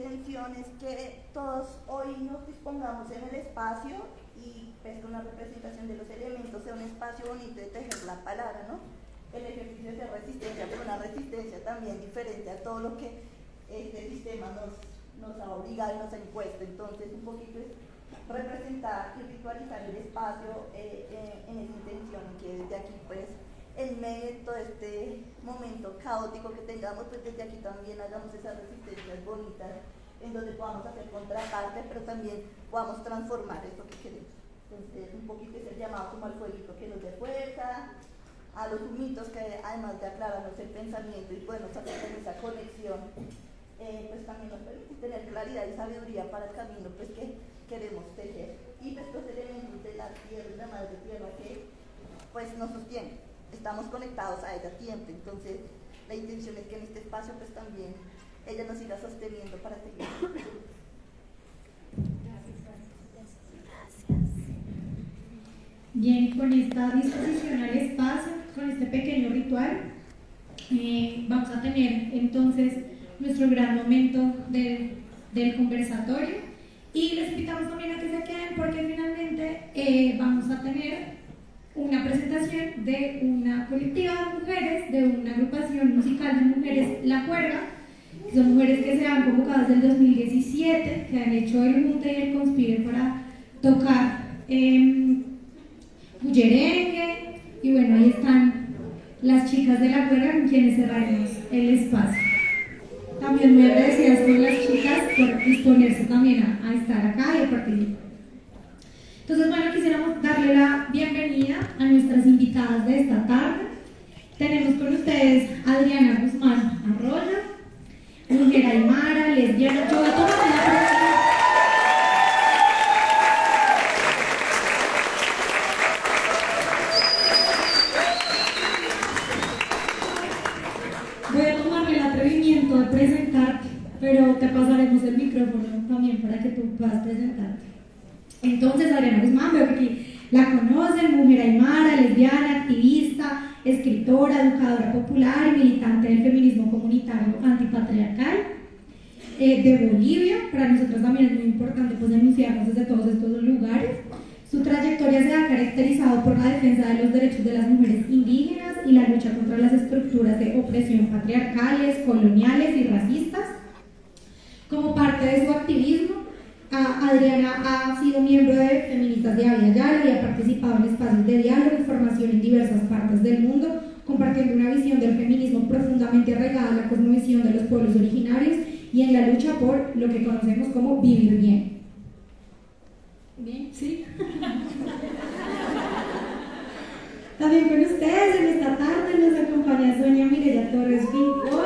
intención es que todos hoy nos dispongamos en el espacio y pues con la representación de los elementos sea un espacio bonito de tejer la palabra, ¿no? El ejercicio de resistencia, pero una resistencia también diferente a todo lo que este sistema nos ha obligado y nos ha impuesto. Entonces un poquito es representar y ritualizar el espacio en esa intención, que desde aquí pues en medio de todo este momento caótico que tengamos, pues desde aquí también hagamos esas resistencias bonitas en donde podamos hacer contraparte, pero también podamos transformar esto que queremos. Entonces un poquito es el llamado como al fueguito que nos dé fuerza, a los humitos que además de aclararnos el pensamiento y podernos hacer con esa conexión, pues también nos permite tener claridad y sabiduría para el camino pues que queremos tejer. Y estos elementos de la tierra, de la madre tierra que pues nos sostienen. Estamos conectados a ella siempre, entonces la intención es que en este espacio pues también ella nos siga sosteniendo para seguir. Bien, con esta disposición al espacio, con este pequeño ritual, vamos a tener entonces nuestro gran momento del conversatorio y les invitamos también a que se queden porque finalmente vamos a tener una presentación de una colectiva de mujeres, de una agrupación musical de mujeres La Cuerda, que son mujeres que se han convocado desde el 2017, que han hecho el Junte y el Conspire para tocar bullerengue, y bueno, ahí están las chicas de La Cuerda con quienes cerraremos el espacio. También muy agradecidas con las chicas por disponerse también a estar acá y a participar. Entonces, bueno, quisiéramos darle la bienvenida a nuestras invitadas de esta tarde. Tenemos con ustedes a Adriana Guzmán Arroyo, mujer aymara, lesbiana. Yo voy a tomar el atrevimiento de presentarte, pero te pasaremos el micrófono también para que tú puedas presentarte. Entonces, Adriana Guzmán, veo que aquí la conocen, mujer aymara, lesbiana, activista, escritora, educadora popular y militante del feminismo comunitario antipatriarcal de Bolivia. Para nosotros también es muy importante pues, denunciarnos desde todos estos lugares. Su trayectoria se ha caracterizado por la defensa de los derechos de las mujeres indígenas y la lucha contra las estructuras de opresión patriarcales, coloniales y racistas. Como parte de su activismo, Adriana ha sido miembro de Feministas de Avia Yala y ha participado en espacios de diálogo y formación en diversas partes del mundo, compartiendo una visión del feminismo profundamente arraigada en la cosmovisión de los pueblos originarios y en la lucha por lo que conocemos como vivir bien. ¿Bien? ¿Sí? También con ustedes en esta tarde nos acompaña Sonia Mireya Torres Rincón.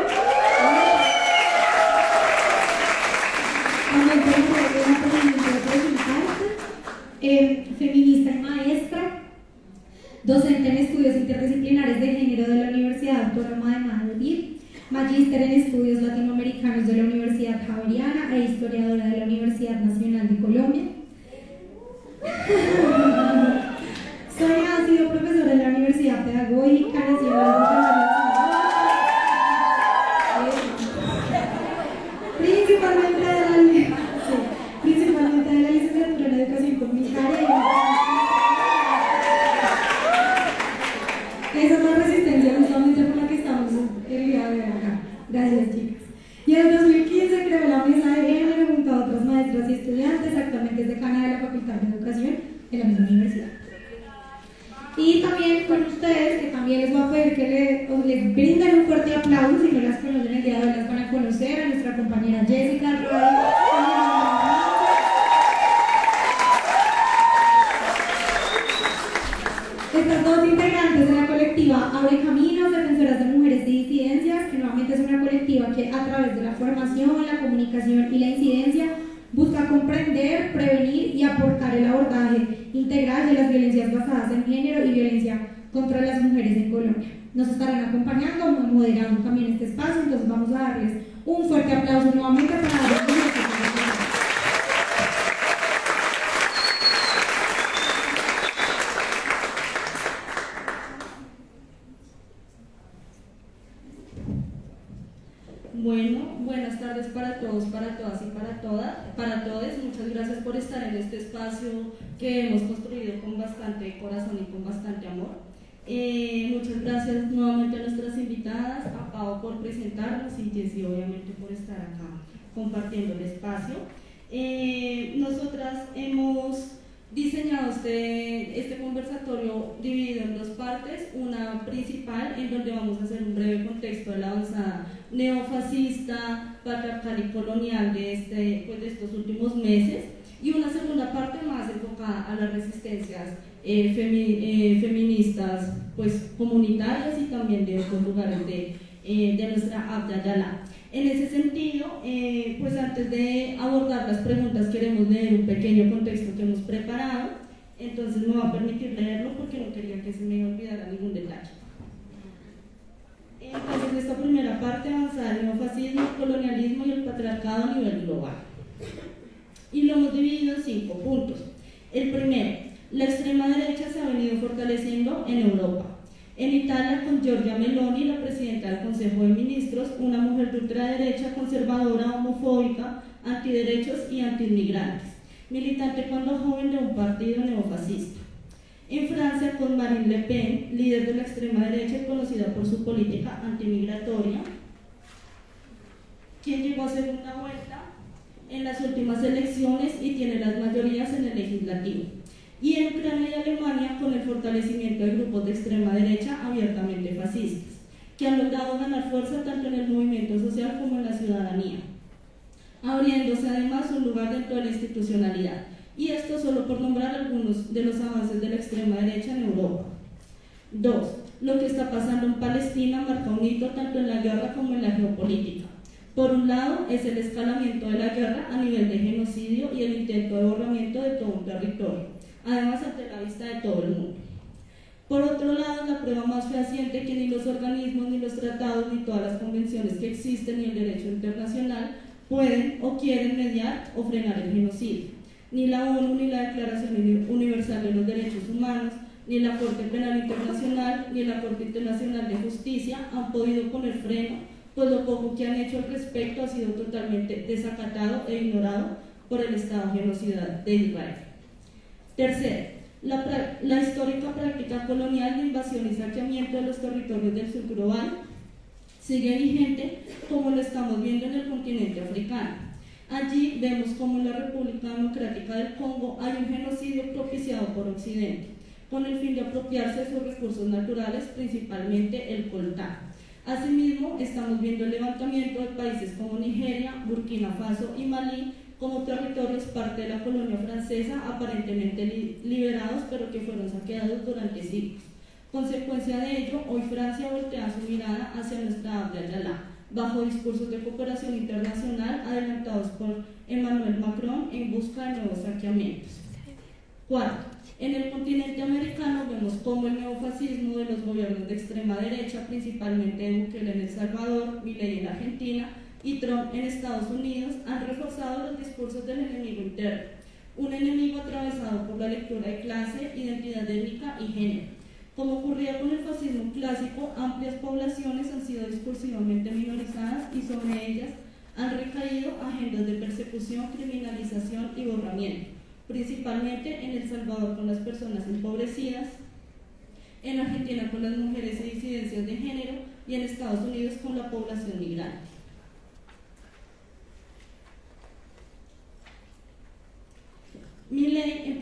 Feminista y maestra, docente en estudios interdisciplinares de género de la Universidad Autónoma de Madrid, magíster en estudios latinoamericanos de la Universidad Javeriana e historiadora de la Universidad Nacional de Colombia. Sonia ha sido profesora en la Universidad Pedagógica Nacional principalmente de la licenciatura en Educación Comunitaria. Esa es la resistencia justamente por la que estamos el día de hoy acá. Gracias, chicas. Y en el 2015 creó la mesa de género junto a otras maestras y estudiantes. Actualmente es decana de la Facultad de Educación en la misma universidad. Y también con ustedes, que también les voy a pedir que les brinden un fuerte aplauso. Si no las conocen el día de hoy, las van a conocer. A nuestra compañera Jessica Roy. Estas dos integrantes de la colectiva Abre Caminos, defensoras de mujeres y disidencias, que nuevamente es una colectiva que a través de la formación, la comunicación y la incidencia busca comprender, prevenir y aportar el abordaje integral de las violencias basadas en género y violencia contra las mujeres en Colombia. Nos estarán acompañando, moderando también este espacio, entonces vamos a darles un fuerte aplauso nuevamente para darles Bueno, buenas tardes para todos, para todas y para todos. Muchas gracias por estar en este espacio que hemos construido con bastante corazón y con bastante amor. Muchas gracias nuevamente a nuestras invitadas, a Pau por presentarnos y Jessy obviamente por estar acá compartiendo el espacio. Nosotras hemos diseñado este conversatorio dividido en dos partes, una principal en donde vamos a hacer un breve contexto de la avanzada neofascista, patriarcal y colonial de estos últimos meses, y una segunda parte más enfocada a las resistencias feministas pues, comunitarias y también de otros lugares de nuestra Abya Yala. En ese sentido, pues antes de abordar las preguntas queremos leer un pequeño contexto que hemos preparado, entonces me va a permitir leerlo porque no quería que se me olvidara ningún detalle. Entonces, esta primera parte avanzada el neofascismo, el colonialismo y el patriarcado a nivel global. Y lo hemos dividido en 5 puntos. El primero, la extrema derecha se ha venido fortaleciendo en Europa. En Italia, con Giorgia Meloni, la presidenta del Consejo de Ministros, una mujer de ultraderecha, conservadora, homofóbica, antiderechos y antiinmigrantes, militante cuando joven de un partido neofascista. En Francia, con Marine Le Pen, líder de la extrema derecha y conocida por su política antimigratoria, quien llegó a segunda vuelta en las últimas elecciones y tiene las mayorías en el legislativo. Y en Ucrania y Alemania con el fortalecimiento de grupos de extrema derecha abiertamente fascistas, que han logrado ganar fuerza tanto en el movimiento social como en la ciudadanía, abriéndose además un lugar dentro de la institucionalidad. Y esto solo por nombrar algunos de los avances de la extrema derecha en Europa. 2. Lo que está pasando en Palestina marca un hito tanto en la guerra como en la geopolítica. Por un lado, es el escalamiento de la guerra a nivel de genocidio y el intento de borramiento de todo un territorio, además ante la vista de todo el mundo. Por otro lado, la prueba más fehaciente que ni los organismos, ni los tratados, ni todas las convenciones que existen, ni el derecho internacional pueden o quieren mediar o frenar el genocidio. Ni la ONU, ni la Declaración Universal de los Derechos Humanos, ni la Corte Penal Internacional, ni la Corte Internacional de Justicia han podido poner freno, pues lo poco que han hecho al respecto ha sido totalmente desacatado e ignorado por el Estado genocida de Israel. Tercero, la histórica práctica colonial de invasión y saqueamiento de los territorios del sur global sigue vigente, como lo estamos viendo en el continente africano. Allí vemos como en la República Democrática del Congo hay un genocidio propiciado por Occidente, con el fin de apropiarse de sus recursos naturales, principalmente el coltán. Asimismo, estamos viendo el levantamiento de países como Nigeria, Burkina Faso y Malí como territorios parte de la colonia francesa, aparentemente liberados, pero que fueron saqueados durante siglos. Consecuencia de ello, hoy Francia voltea su mirada hacia nuestra Abya Yala, bajo discursos de cooperación internacional adelantados por Emmanuel Macron en busca de nuevos saqueamientos. 4. En el continente americano vemos cómo el neofascismo de los gobiernos de extrema derecha, principalmente Bukele en El Salvador, Milei en Argentina y Trump en Estados Unidos, han reforzado los discursos del enemigo interno, un enemigo atravesado por la lectura de clase, identidad étnica y género. Como ocurría con el fascismo clásico, amplias poblaciones han sido discursivamente minorizadas y sobre ellas han recaído agendas de persecución, criminalización y borramiento, principalmente en El Salvador con las personas empobrecidas, en Argentina con las mujeres y disidencias de género y en Estados Unidos con la población migrante. Milei, en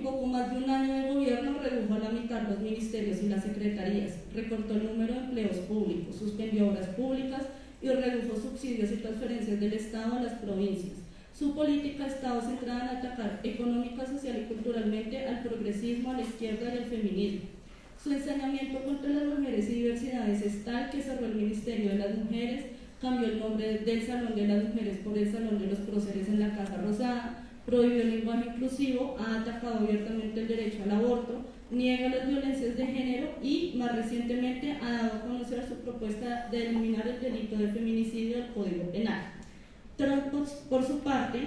poco más de un año de gobierno, redujo a la mitad los ministerios y las secretarías, recortó el número de empleos públicos, suspendió obras públicas y redujo subsidios y transferencias del Estado a las provincias. Su política ha estado centrada en atacar económica, social y culturalmente al progresismo, a la izquierda y al feminismo. Su ensañamiento contra las mujeres y diversidades es tal que cerró el Ministerio de las Mujeres, cambió el nombre del Salón de las Mujeres por el Salón de los Próceres en la Casa Rosada, prohibió el lenguaje inclusivo, ha atacado abiertamente el derecho al aborto, niega las violencias de género y, más recientemente, ha dado a conocer su propuesta de eliminar el delito de feminicidio del Código Penal. Trump, por su parte,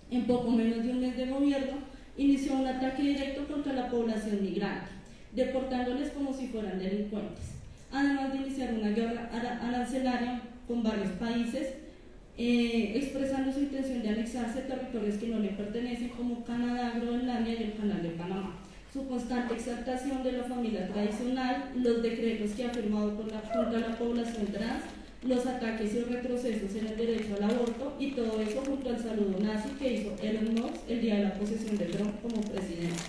en poco menos de un mes de gobierno, inició un ataque directo contra la población migrante, deportándoles como si fueran delincuentes, además de iniciar una guerra arancelaria con varios países, expresando su intención de anexarse territorios que no le pertenecen, como Canadá, Groenlandia y el Canal de Panamá. Su constante exaltación de la familia tradicional, los decretos que ha firmado contra la población trans, los ataques y retrocesos en el derecho al aborto, y todo eso junto al saludo nazi que hizo Elon Musk el día de la posesión de Trump como presidente.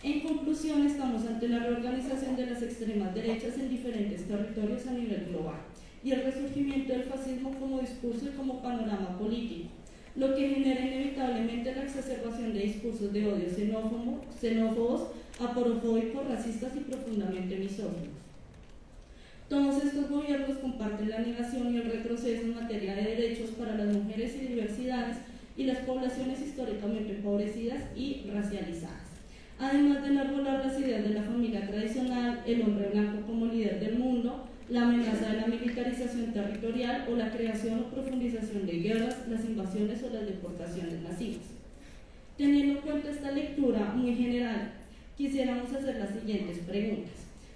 En conclusión, estamos ante la reorganización de las extremas derechas en diferentes territorios a nivel global y el resurgimiento del fascismo como discurso y como panorama político, lo que genera inevitablemente la exacerbación de discursos de odio xenófobos, aporofóbicos, racistas y profundamente misóginos. Todos estos gobiernos comparten la negación y el retroceso en materia de derechos para las mujeres y diversidades y las poblaciones históricamente empobrecidas y racializadas. Además de enarbolar las ideas de la familia tradicional, el hombre blanco como líder del mundo, la amenaza de la militarización territorial o la creación o profundización de guerras, las invasiones o las deportaciones masivas. Teniendo en cuenta esta lectura muy general, quisiéramos hacer las siguientes preguntas.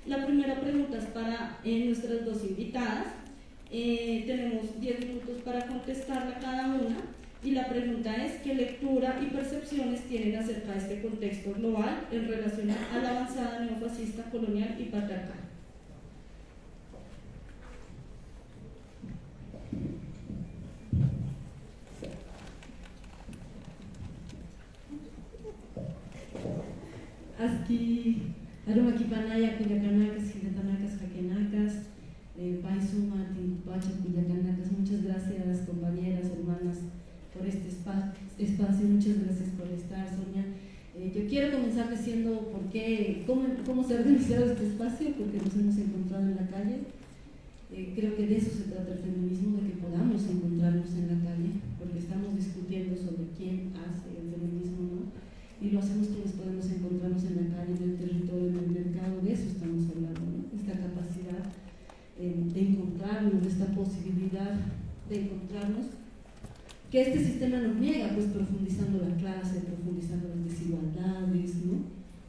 La primera pregunta es para nuestras dos invitadas. Tenemos 10 minutos para contestarla cada una. Y la pregunta es, ¿qué lectura y percepciones tienen acerca de este contexto global en relación a la avanzada neofascista, colonial y patriarcal? Aski, Aruma Kipanaya, Cuyacanacas, Giletanacas, Jaquenacas, Paisuma, Tincupacha, Cuyacanacas. Muchas gracias, compañeras, hermanas, por este espacio. Muchas gracias por estar, Sonia. Yo quiero comenzar diciendo cómo se ha organizado este espacio, porque nos hemos encontrado en la calle. Creo que de eso se trata el feminismo, de que podamos encontrarnos en la calle, porque estamos discutiendo sobre quién hace el feminismo, ¿no? Y lo hacemos quienes podemos encontrarnos en la calle, en el territorio, en el mercado. De eso estamos hablando, ¿no? Esta capacidad de encontrarnos, de esta posibilidad de encontrarnos, que este sistema nos niega, pues profundizando la clase, profundizando las desigualdades, ¿no?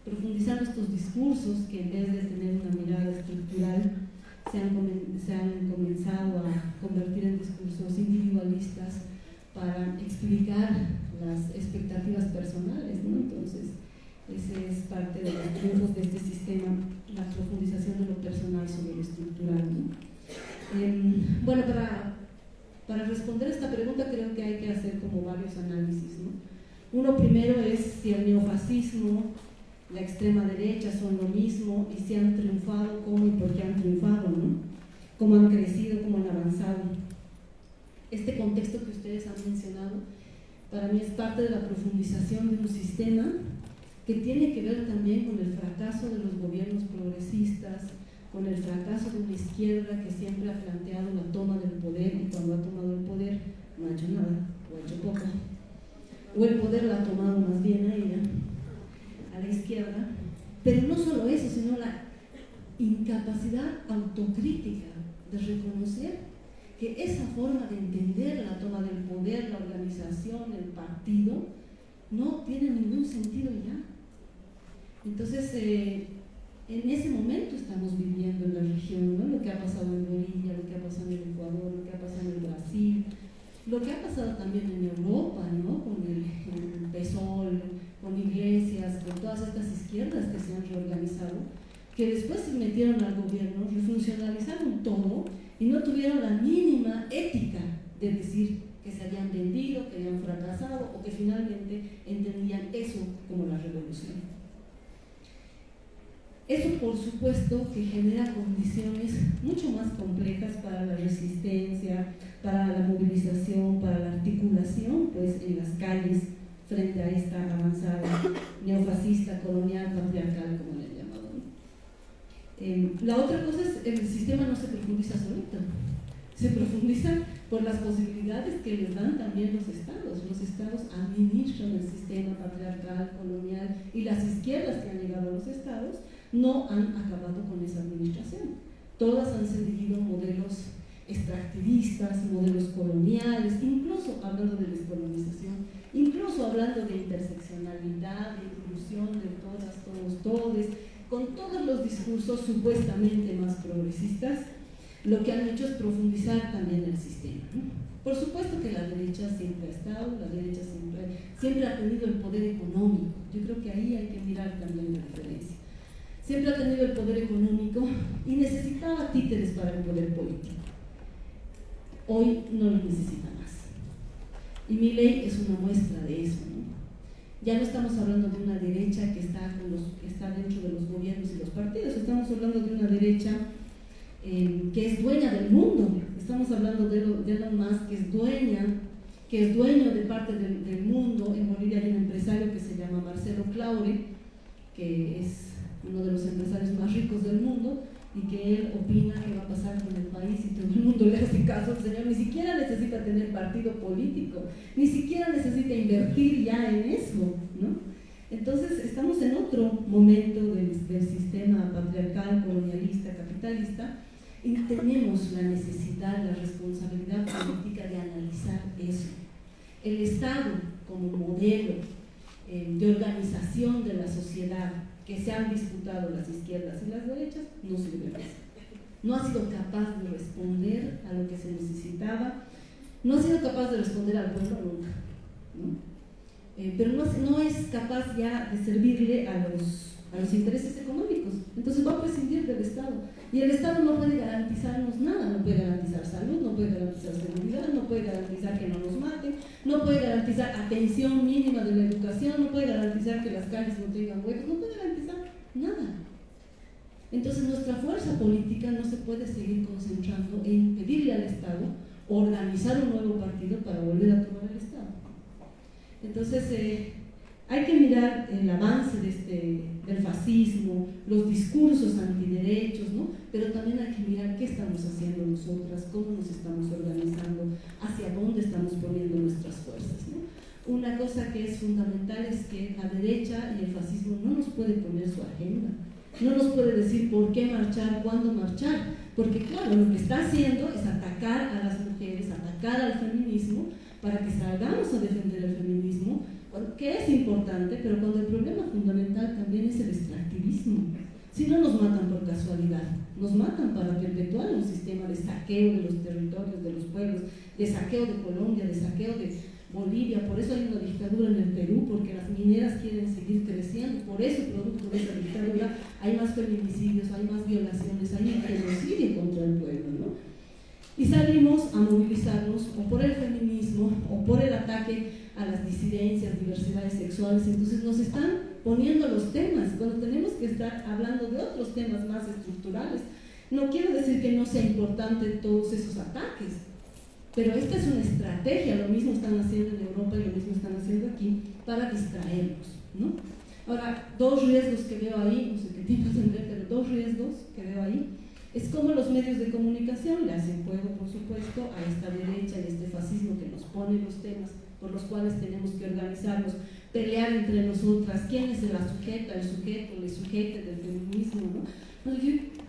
Profundizando estos discursos que en vez de tener una mirada estructural se han comenzado a convertir en discursos individualistas para explicar las expectativas personales, ¿no? Entonces, ese es parte de los triunfos de este sistema, la profundización de lo personal sobre lo estructural, ¿no? Bueno, para responder a esta pregunta creo que hay que hacer como varios análisis, ¿no? Uno primero es si el neofascismo, la extrema derecha son lo mismo y si han triunfado, cómo y por qué han triunfado, ¿no? Cómo han crecido, cómo han avanzado. Este contexto que ustedes han mencionado para mí es parte de la profundización de un sistema que tiene que ver también con el fracaso de los gobiernos progresistas, con el fracaso de una izquierda que siempre ha planteado la toma del poder, y cuando ha tomado el poder no ha hecho nada, o ha hecho poco, o el poder la ha tomado más bien a ella, a la izquierda. Pero no solo eso, sino la incapacidad autocrítica de reconocer que esa forma de entender la toma del poder, la organización, el partido, no tiene ningún sentido ya. Entonces, en ese momento estamos viviendo en la región, ¿no? Lo que ha pasado en Bolivia, lo que ha pasado en el Ecuador, lo que ha pasado en Brasil, lo que ha pasado también en Europa, ¿no? Con el PSOL, con Iglesias, con todas estas izquierdas que se han reorganizado, que después se metieron al gobierno, refuncionalizaron todo y no tuvieron la mínima ética de decir que se habían vendido, que habían fracasado o que finalmente entendían eso como la revolución. Eso, por supuesto, que genera condiciones mucho más complejas para la resistencia, para la movilización, para la articulación, pues, en las calles frente a esta avanzada neofascista, colonial, patriarcal, como le han llamado, ¿no? La otra cosa es que el sistema no se profundiza solito, se profundiza por las posibilidades que les dan también los estados. Los estados administran el sistema patriarcal, colonial, y las izquierdas que han llegado a los estados no han acabado con esa administración. Todas han seguido modelos extractivistas, modelos coloniales, incluso hablando de descolonización, incluso hablando de interseccionalidad, de inclusión de todas, todos, todes, con todos los discursos supuestamente más progresistas. lo que han hecho es profundizar también el sistema, ¿no? Por supuesto que la derecha siempre ha estado, la derecha siempre ha tenido el poder económico. Yo creo que ahí hay que mirar también la diferencia. Siempre ha tenido el poder económico y necesitaba títeres para el poder político. Hoy no los necesita más. Y Milei es una muestra de eso, ¿no? Ya no estamos hablando de una derecha que está dentro de los gobiernos y los partidos, estamos hablando de una derecha que es dueña del mundo. Estamos hablando de Elon Musk, que es dueño de parte del mundo. En Bolivia hay un empresario que se llama Marcelo Claure, que es uno de los empresarios más ricos del mundo, y que él opina qué va a pasar con el país y todo el mundo le hace caso. El señor ni siquiera necesita tener partido político, ni siquiera necesita invertir ya en eso, ¿no? Entonces estamos en otro momento del sistema patriarcal, colonialista, capitalista, y tenemos la necesidad, la responsabilidad política de analizar eso. El Estado como modelo de organización de la sociedad que se han disputado las izquierdas y las derechas no sirve más. No ha sido capaz de responder a lo que se necesitaba, no ha sido capaz de responder al pueblo nunca, ¿no? Pero no es capaz ya de servirle a los intereses económicos. Entonces va a prescindir del Estado. Y el Estado no puede garantizarnos nada, no puede garantizar salud, no puede garantizar seguridad, no puede garantizar que no nos maten, no puede garantizar atención mínima de la educación, no puede garantizar que las calles no tengan huecos, no puede garantizar nada. Entonces nuestra fuerza política no se puede seguir concentrando en pedirle al Estado organizar un nuevo partido para volver a tomar el Estado. Entonces hay que mirar el avance del fascismo, los discursos antiderechos, ¿no? Pero también hay que mirar qué estamos haciendo nosotras, cómo nos estamos organizando, hacia dónde estamos poniendo nuestras fuerzas, ¿no? Una cosa que es fundamental es que la derecha y el fascismo no nos puede poner su agenda, no nos puede decir por qué marchar, cuándo marchar, porque claro, lo que está haciendo es atacar a las mujeres, atacar al feminismo, para que salgamos a defender el feminismo, que es importante, pero cuando el problema fundamental también es el extractivismo. Si no nos matan por casualidad, nos matan para perpetuar un sistema de saqueo de los territorios, de los pueblos, de saqueo de Colombia, de saqueo de Bolivia. Por eso hay una dictadura en el Perú, porque las mineras quieren seguir creciendo. Por eso, producto de esa dictadura, hay más feminicidios, hay más violaciones, hay un genocidio contra el pueblo, ¿no? Y salimos a movilizarnos o por el feminismo o por el ataque a las disidencias, diversidades sexuales. Entonces nos están poniendo los temas cuando tenemos que estar hablando de otros temas más estructurales. No quiero decir que no sea importante todos esos ataques, pero esta es una estrategia. Lo mismo están haciendo en Europa y lo mismo están haciendo aquí para distraernos, ¿no? Ahora, dos riesgos que veo ahí, no sé qué tipo tendré, pero dos riesgos que veo ahí es como los medios de comunicación le hacen juego, por supuesto, a esta derecha y este fascismo que nos pone los temas por los cuales tenemos que organizarnos, pelear entre nosotras, quién es la sujeta, el sujeto, el sujete del feminismo, ¿no?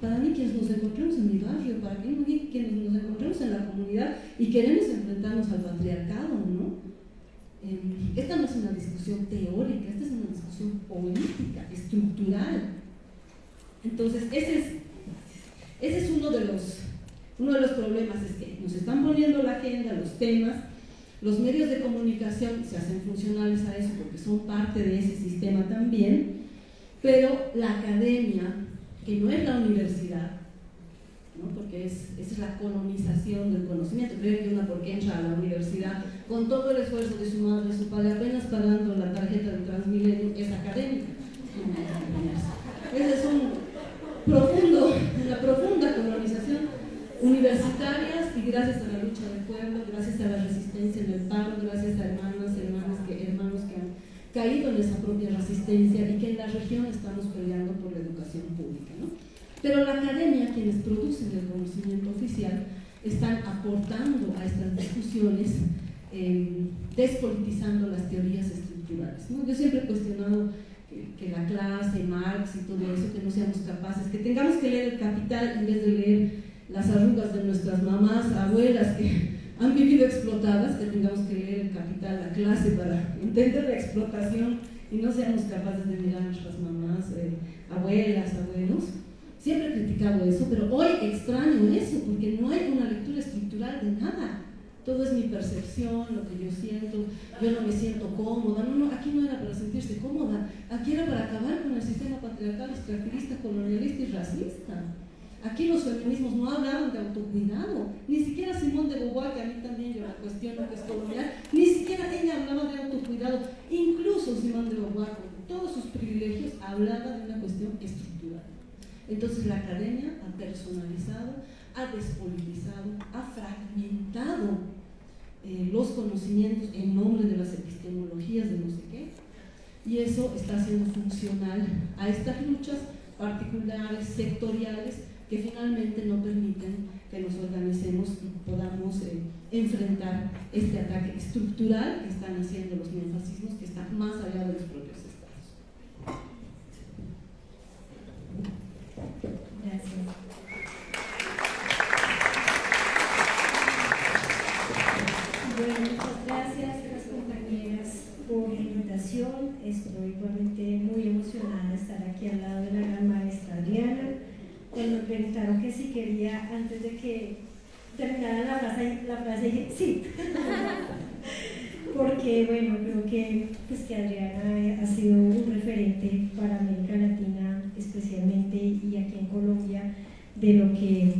Para mí, quienes nos encontremos en mi barrio, para mí, quienes nos encontremos en la comunidad y queremos enfrentarnos al patriarcado, ¿no? Esta no es una discusión teórica, esta es una discusión política, estructural. Entonces, ese es uno de los problemas, es que nos están poniendo la agenda, los temas. Los medios de comunicación se hacen funcionales a eso porque son parte de ese sistema también, pero la academia, que no es la universidad, ¿no? Porque es la colonización del conocimiento. Creo que una porque entra a la universidad con todo el esfuerzo de su madre, su padre, apenas pagando la tarjeta del Transmilenio, es académica. Ese es una profunda colonización universitarias, y gracias a la lucha del pueblo, gracias a la resistencia en el paro, gracias a hermanos que han caído en esa propia resistencia y que en la región estamos peleando por la educación pública, ¿no? Pero la academia, quienes producen el conocimiento oficial, están aportando a estas discusiones, despolitizando las teorías estructurales, ¿no? Yo siempre he cuestionado que la clase, Marx y todo eso, que no seamos capaces, que tengamos que leer el Capital en vez de leer las arrugas de nuestras mamás, abuelas que han vivido explotadas, que tengamos que leer el Capital, la clase, para entender la explotación y no seamos capaces de mirar a nuestras mamás, abuelas, abuelos. Siempre he criticado eso, pero hoy extraño eso, porque no hay una lectura estructural de nada. Todo es mi percepción, lo que yo siento, yo no me siento cómoda. No, aquí no era para sentirse cómoda, aquí era para acabar con el sistema patriarcal, extractivista, colonialista y racista. Aquí los feminismos no hablaban de autocuidado, ni siquiera Simone de Beauvoir, que a mí también yo la cuestiono que es colonial, ni siquiera ella hablaba de autocuidado. Incluso Simone de Beauvoir, con todos sus privilegios, hablaba de una cuestión estructural. Entonces la academia ha personalizado, ha despolitizado, ha fragmentado los conocimientos en nombre de las epistemologías de no sé qué, y eso está haciendo funcional a estas luchas particulares, sectoriales, que finalmente no permiten que nos organicemos y podamos enfrentar este ataque estructural que están haciendo los neofascismos, que está más allá de los propios estados. Gracias. Bueno, muchas gracias a las compañeras por la invitación. Estoy igualmente muy emocionada de estar aquí al lado de la gran maestra Adriana. Cuando me preguntaron que si quería, antes de que terminara la frase dije sí. Porque, bueno, creo que Adriana ha sido un referente para América Latina, especialmente, y aquí en Colombia, de lo que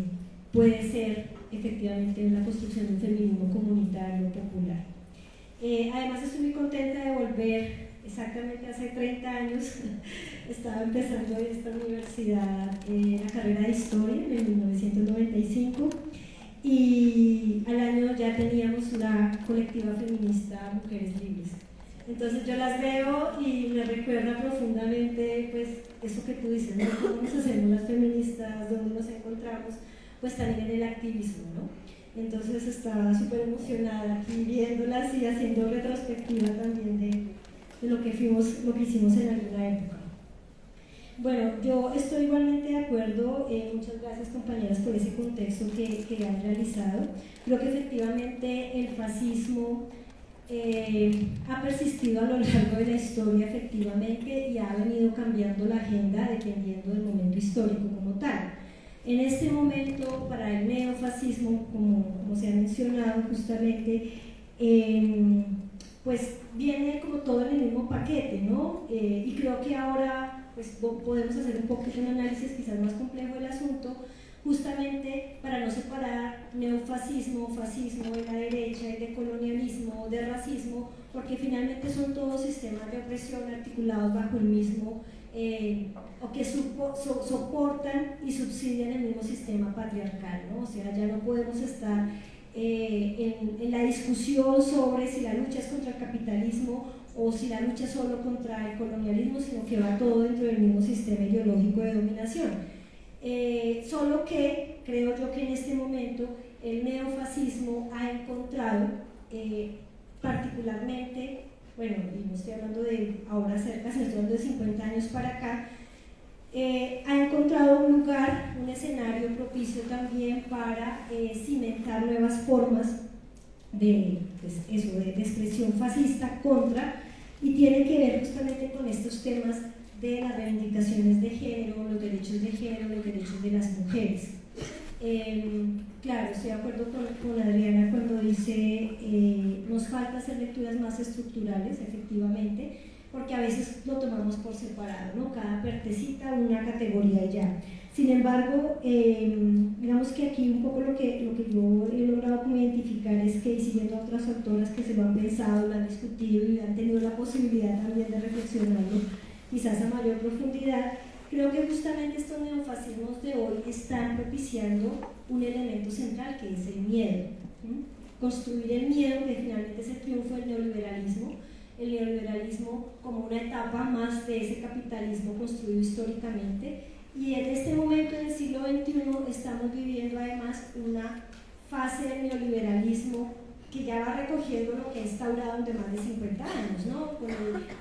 puede ser efectivamente la construcción de un feminismo comunitario popular. Además, estoy muy contenta de volver. Exactamente hace 30 años estaba empezando en esta universidad la carrera de Historia en 1995, y al año ya teníamos una colectiva feminista Mujeres Libres. Entonces yo las veo y me recuerda profundamente pues eso que tú dices, ¿no? ¿Cómo nos hacemos las feministas? ¿Dónde nos encontramos? Pues también en el activismo, ¿no? Entonces estaba súper emocionada aquí viéndolas y haciendo retrospectiva también de lo que hicimos en alguna época. Bueno, yo estoy igualmente de acuerdo, muchas gracias compañeras por ese contexto que han realizado. Creo que efectivamente el fascismo ha persistido a lo largo de la historia efectivamente y ha venido cambiando la agenda dependiendo del momento histórico como tal. En este momento, para el neofascismo, como se ha mencionado justamente, pues viene como todo en el mismo paquete, ¿no? Y creo que ahora pues, podemos hacer un poquito un análisis quizás más complejo del asunto, justamente para no separar neofascismo, fascismo de la derecha y de colonialismo, de racismo, porque finalmente son todos sistemas de opresión articulados bajo el mismo, o que soportan y subsidian el mismo sistema patriarcal, ¿no? O sea, ya no podemos estar en la discusión sobre si la lucha es contra el capitalismo o si la lucha es solo contra el colonialismo, sino que va todo dentro del mismo sistema ideológico de dominación. Solo que creo yo que en este momento el neofascismo ha encontrado particularmente, bueno, y no estoy hablando de ahora cerca, sino estoy hablando de 50 años para acá, ha encontrado un lugar, un escenario propicio también para cimentar nuevas formas de expresión fascista contra, y tiene que ver justamente con estos temas de las reivindicaciones de género, los derechos de género, los derechos de las mujeres. Claro, estoy de acuerdo con Adriana cuando dice nos falta hacer lecturas más estructurales, efectivamente, porque a veces lo tomamos por separado, ¿no? Cada pertecita, una categoría y ya. Sin embargo, digamos que aquí un poco lo que yo he logrado como identificar es que, siguiendo a otras autoras que se lo han pensado, lo han discutido y han tenido la posibilidad también de reflexionarlo quizás a mayor profundidad, creo que justamente estos neofascismos de hoy están propiciando un elemento central que es el miedo. Construir el miedo, que finalmente es el triunfo del neoliberalismo, el neoliberalismo como una etapa más de ese capitalismo construido históricamente, y en este momento del siglo XXI estamos viviendo además una fase del neoliberalismo que ya va recogiendo lo que ha instaurado de más de 50 años, ¿no? Con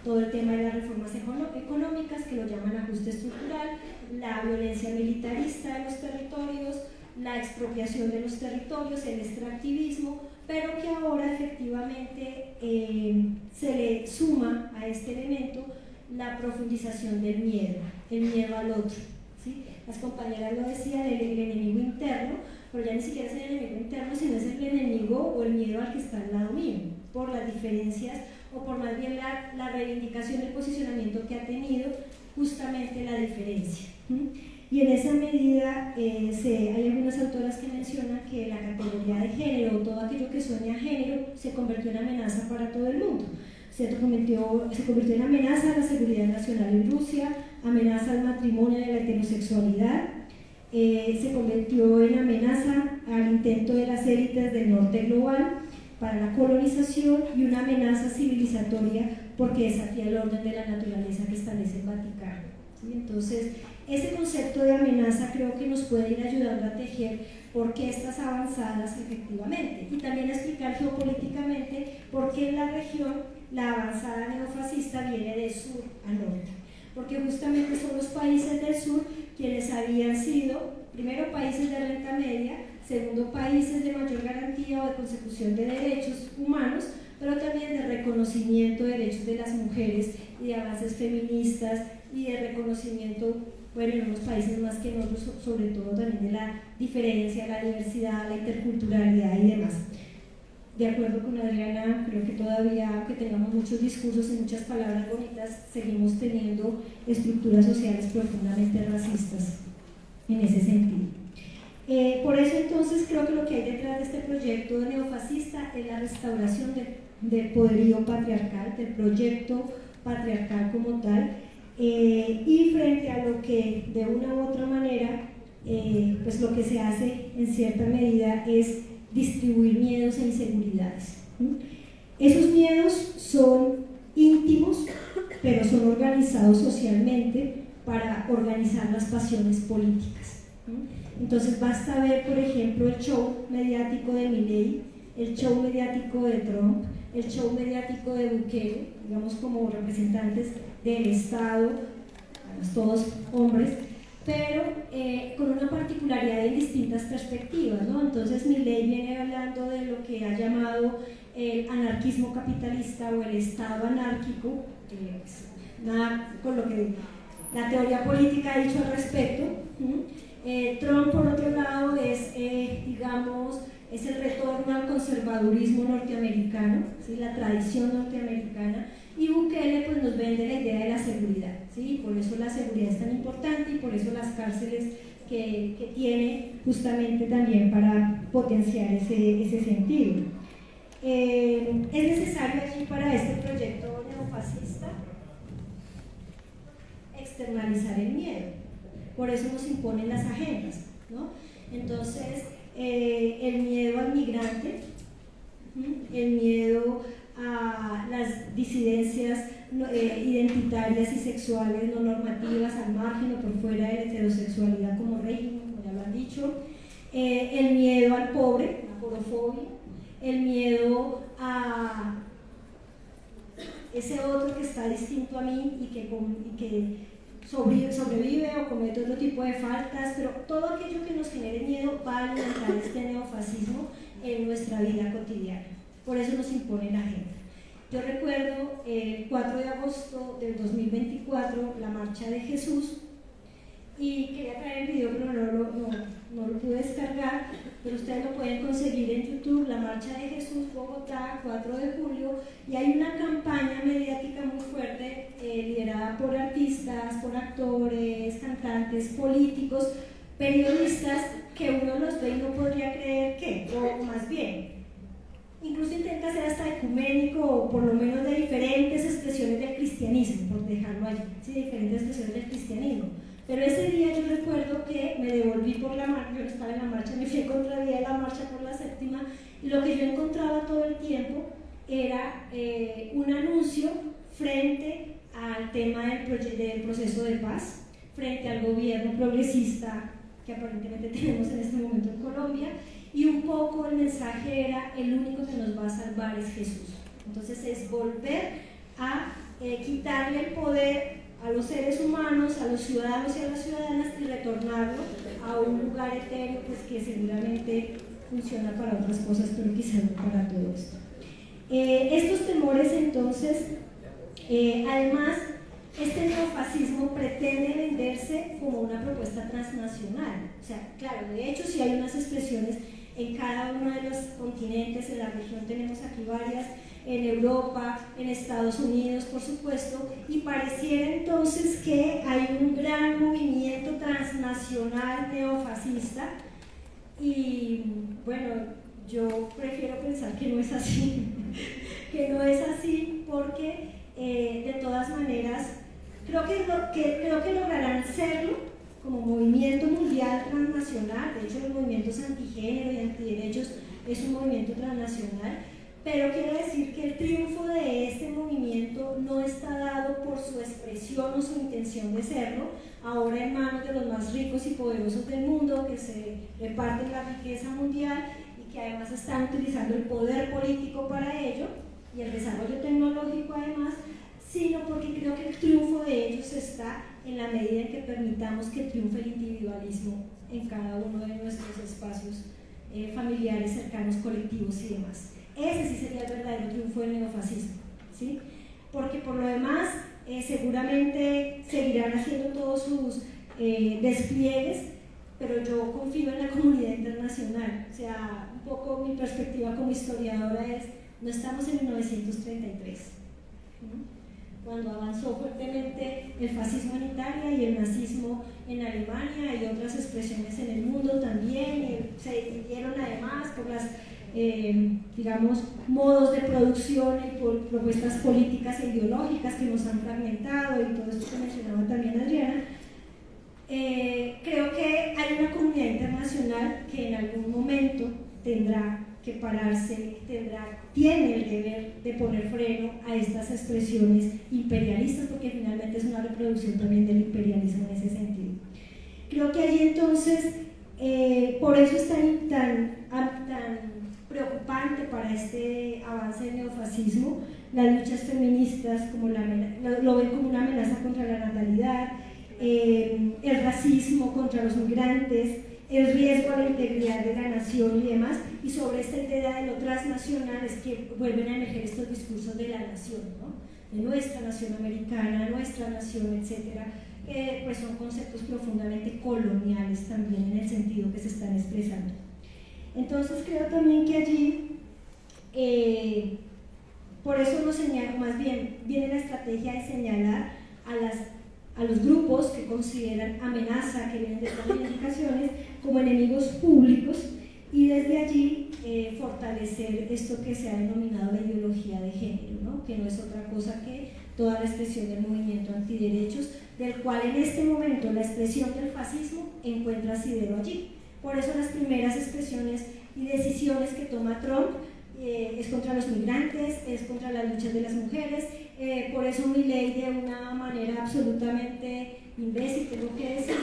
todo el tema de las reformas económicas, que lo llaman ajuste estructural, la violencia militarista de los territorios, la expropiación de los territorios, el extractivismo, pero que ahora efectivamente se le suma a este elemento la profundización del miedo, el miedo al otro, ¿sí? las compañeras lo decían, el enemigo interno, pero ya ni siquiera es el enemigo interno, sino es el enemigo o el miedo al que está al lado mío, por las diferencias o por más bien la reivindicación del posicionamiento que ha tenido justamente la diferencia. Y en esa medida hay algunas autoras que mencionan que la categoría de género o todo aquello que suene a género se convirtió en amenaza para todo el mundo. Se convirtió en amenaza a la seguridad nacional en Rusia, amenaza al matrimonio y a la heterosexualidad, se convirtió en amenaza al intento de las élites del norte global para la colonización y una amenaza civilizatoria porque desafía el orden de la naturaleza que establece el Vaticano. ¿Sí? Entonces, ese concepto de amenaza creo que nos puede ir ayudando a tejer por qué estas avanzadas efectivamente y también a explicar geopolíticamente por qué en la región la avanzada neofascista viene del sur a norte, porque justamente son los países del sur quienes habían sido, primero, países de renta media, segundo, países de mayor garantía o de consecución de derechos humanos, pero también de reconocimiento de derechos de las mujeres y de avances feministas y de reconocimiento, bueno, en unos países más que en otros, sobre todo también de la diferencia, la diversidad, la interculturalidad y demás. De acuerdo con Adriana, creo que todavía, aunque tengamos muchos discursos y muchas palabras bonitas, seguimos teniendo estructuras sociales profundamente racistas en ese sentido. Por eso entonces creo que lo que hay detrás de este proyecto neofascista es la restauración del poderío patriarcal, del proyecto patriarcal como tal, y frente a lo que de una u otra manera, pues lo que se hace en cierta medida es distribuir miedos e inseguridades. Esos miedos son íntimos, pero son organizados socialmente para organizar las pasiones políticas. Entonces basta ver, por ejemplo, el show mediático de Milei, el show mediático de Trump, el show mediático de Bukele, digamos como representantes del Estado, todos hombres, pero con una particularidad en distintas perspectivas, ¿no? Entonces Milei viene hablando de lo que ha llamado el anarquismo capitalista o el Estado anárquico, pues, nada con lo que la teoría política ha dicho al respecto. Trump, por otro lado, es el retorno al conservadurismo norteamericano, ¿sí? La tradición norteamericana, y Bukele pues nos vende la idea de la seguridad, ¿sí? Por eso la seguridad es tan importante y por eso las cárceles que tiene justamente también para potenciar ese sentido. Es necesario allí para este proyecto neofascista externalizar el miedo, por eso nos imponen las agendas, ¿no? Entonces, el miedo al migrante, el miedo a las disidencias identitarias y sexuales no normativas al margen o por fuera de la heterosexualidad como régimen, como ya lo han dicho, el miedo al pobre, la porofobia, el miedo a ese otro que está distinto a mí y que sobrevive o comete otro tipo de faltas, pero todo aquello que nos genere miedo va a alimentar este neofascismo en nuestra vida cotidiana. Por eso nos impone la agenda. Yo recuerdo el 4 de agosto del 2024, la Marcha de Jesús, y quería traer el video, pero no lo pude descargar, pero ustedes lo pueden conseguir en YouTube, la Marcha de Jesús, Bogotá, 4 de julio, y hay una campaña mediática muy fuerte liderada por artistas, por actores, cantantes, políticos, periodistas, que uno los ve y no podría creer que, o más bien, incluso intenta ser hasta ecuménico o por lo menos de diferentes expresiones del cristianismo, por dejarlo allí, ¿sí? Diferentes expresiones del cristianismo. Pero ese día yo recuerdo que me devolví por la marcha, yo estaba en la marcha, me fui en contravía de la marcha por la séptima, y lo que yo encontraba todo el tiempo era un anuncio frente al tema del proceso de paz, frente al gobierno progresista que aparentemente tenemos en este momento en Colombia, y un poco el mensaje era: el único que nos va a salvar es Jesús. Entonces es volver a quitarle el poder a los seres humanos, a los ciudadanos y a las ciudadanas, y retornarlo a un lugar etéreo, pues que seguramente funciona para otras cosas, pero quizás no para todo esto. Estos temores entonces, además, este neofascismo pretende venderse como una propuesta transnacional. O sea, claro, de hecho sí hay unas expresiones en cada uno de los continentes, en la región tenemos aquí varias, en Europa, en Estados Unidos, por supuesto, y pareciera entonces que hay un gran movimiento transnacional neofascista, y bueno, yo prefiero pensar que no es así, que no es así porque de todas maneras creo que lograrán serlo como movimiento mundial transnacional. De hecho, los movimientos antigénero y antiderechos es un movimiento transnacional, pero quiero decir que el triunfo de este movimiento no está dado por su expresión o su intención de serlo, ahora en manos de los más ricos y poderosos del mundo, que se reparten la riqueza mundial y que además están utilizando el poder político para ello y el desarrollo tecnológico además, sino porque creo que el triunfo de ellos está en la medida en que permitamos que triunfe el individualismo en cada uno de nuestros espacios familiares, cercanos, colectivos y demás. Ese sí sería el verdadero triunfo del neofascismo, ¿sí? Porque por lo demás seguramente seguirán haciendo todos sus despliegues, pero yo confío en la comunidad internacional. O sea, un poco mi perspectiva como historiadora es, no estamos en 1933, ¿no? Cuando avanzó fuertemente el fascismo en Italia y el nazismo en Alemania y otras expresiones en el mundo también, y se dividieron además por las digamos, modos de producción y por propuestas políticas e ideológicas que nos han fragmentado y todo esto que mencionaba también Adriana. Creo que hay una comunidad internacional que en algún momento tendrá que pararse, tiene el deber de poner freno a estas expresiones imperialistas, porque finalmente es una reproducción también del imperialismo en ese sentido. Creo que allí entonces, por eso es tan preocupante para este avance del neofascismo, las luchas feministas lo ven como una amenaza contra la natalidad, el racismo contra los migrantes, el riesgo a la integridad de la nación y demás, y sobre esta idea de lo transnacional es que vuelven a emerger estos discursos de la nación, ¿no? De nuestra nación americana, nuestra nación, etcétera, pues son conceptos profundamente coloniales también en el sentido que se están expresando. Entonces creo también que allí, por eso lo señalo, más bien viene la estrategia de señalar a los grupos que consideran amenaza, que vienen de estas reivindicaciones, como enemigos públicos, y desde allí fortalecer esto que se ha denominado la ideología de género, ¿no? Que no es otra cosa que toda la expresión del movimiento antiderechos, del cual en este momento la expresión del fascismo encuentra asidero allí. Por eso las primeras expresiones y decisiones que toma Trump es contra los migrantes, es contra las luchas de las mujeres, por eso Milei de una manera absolutamente imbécil, tengo que decir,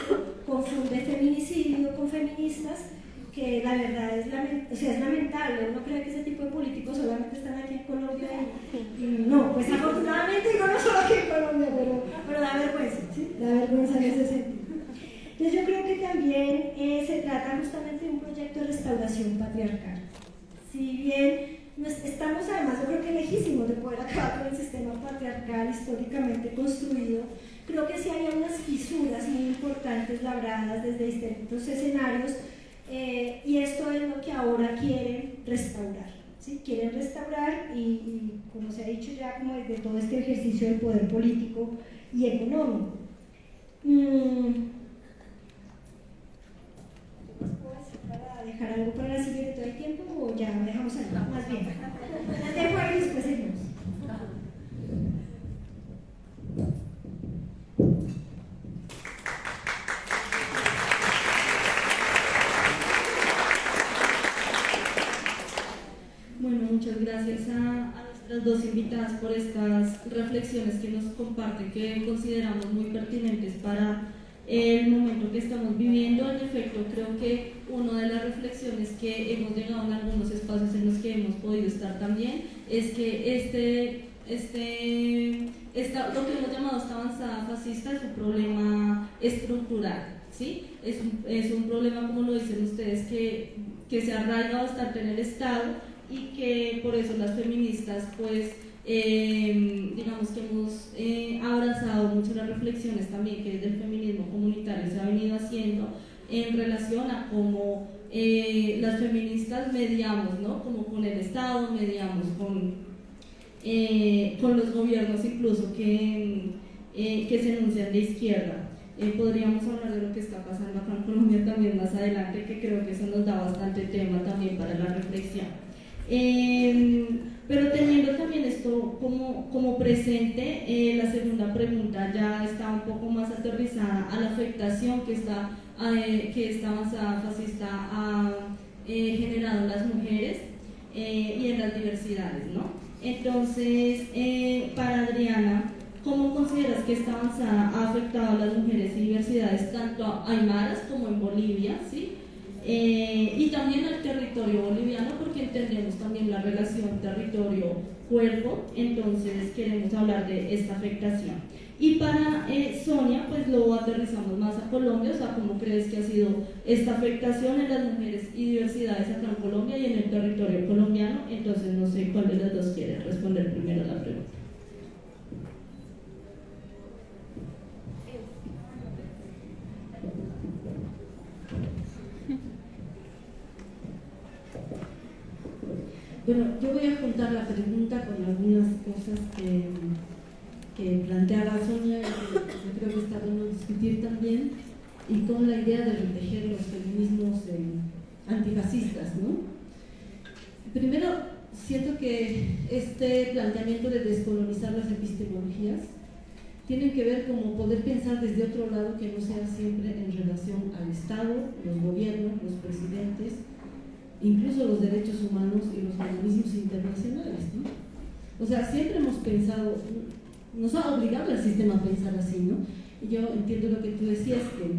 confunde feminicidio con feministas, que la verdad es lamentable. Uno cree que ese tipo de políticos solamente están aquí en Colombia y no, pues afortunadamente digo no solo aquí en Colombia, pero da vergüenza, ¿sí? Da vergüenza en ese sentido. Entonces yo creo que también se trata justamente de un proyecto de restauración patriarcal. Si bien estamos además, yo creo que lejísimos de poder acabar con el sistema patriarcal históricamente construido, creo que sí hay unas fisuras muy importantes labradas desde distintos escenarios, y esto es lo que ahora quieren restaurar, ¿sí? Quieren restaurar y como se ha dicho ya, como desde todo este ejercicio del poder político y económico. Para dejar algo para la siguiente todo el tiempo, o ya dejamos ahí, más bien. Las dejo ahí y después seguimos. Bueno, muchas gracias a nuestras dos invitadas por estas reflexiones que nos comparten, que consideramos muy pertinentes para el momento que estamos viviendo. En efecto, creo que una de las reflexiones que hemos llegado en algunos espacios en los que hemos podido estar también es que lo que hemos llamado esta avanzada fascista es un problema estructural, ¿sí? Es un problema, como lo dicen ustedes, que se arraiga bastante en el Estado, y que por eso las feministas pues digamos que hemos abrazado mucho las reflexiones también que desde el feminismo comunitario se ha venido haciendo en relación a cómo las feministas mediamos, ¿no? Como con el Estado, mediamos con los gobiernos incluso que se enuncian de izquierda. Podríamos hablar de lo que está pasando acá en Colombia también más adelante, que creo que eso nos da bastante tema también para la reflexión. Pero teniendo también esto como presente, la segunda pregunta ya está un poco más aterrizada a la afectación que esta avanzada fascista ha generado en las mujeres y en las diversidades, ¿no? Entonces, para Adriana, ¿cómo consideras que esta avanzada ha afectado a las mujeres y diversidades tanto aymaras como en Bolivia, ¿sí? Y también al territorio boliviano, porque entendemos también la relación territorio-cuerpo, entonces queremos hablar de esta afectación. Y para Sonia, pues lo aterrizamos más a Colombia, o sea, ¿cómo crees que ha sido esta afectación en las mujeres y diversidades acá en Colombia y en el territorio colombiano? Entonces no sé cuál de las dos quiere responder primero a la pregunta. Bueno, yo voy a juntar la pregunta con algunas cosas que planteaba Sonia y que yo creo que está bueno discutir también, y con la idea de proteger los feminismos antifascistas, ¿no? Primero, siento que este planteamiento de descolonizar las epistemologías tiene que ver como poder pensar desde otro lado que no sea siempre en relación al Estado, los gobiernos, los presidentes, incluso los derechos humanos y los organismos internacionales, ¿no? O sea, siempre hemos pensado, nos ha obligado el sistema a pensar así, ¿no? Y yo entiendo lo que tú decías, que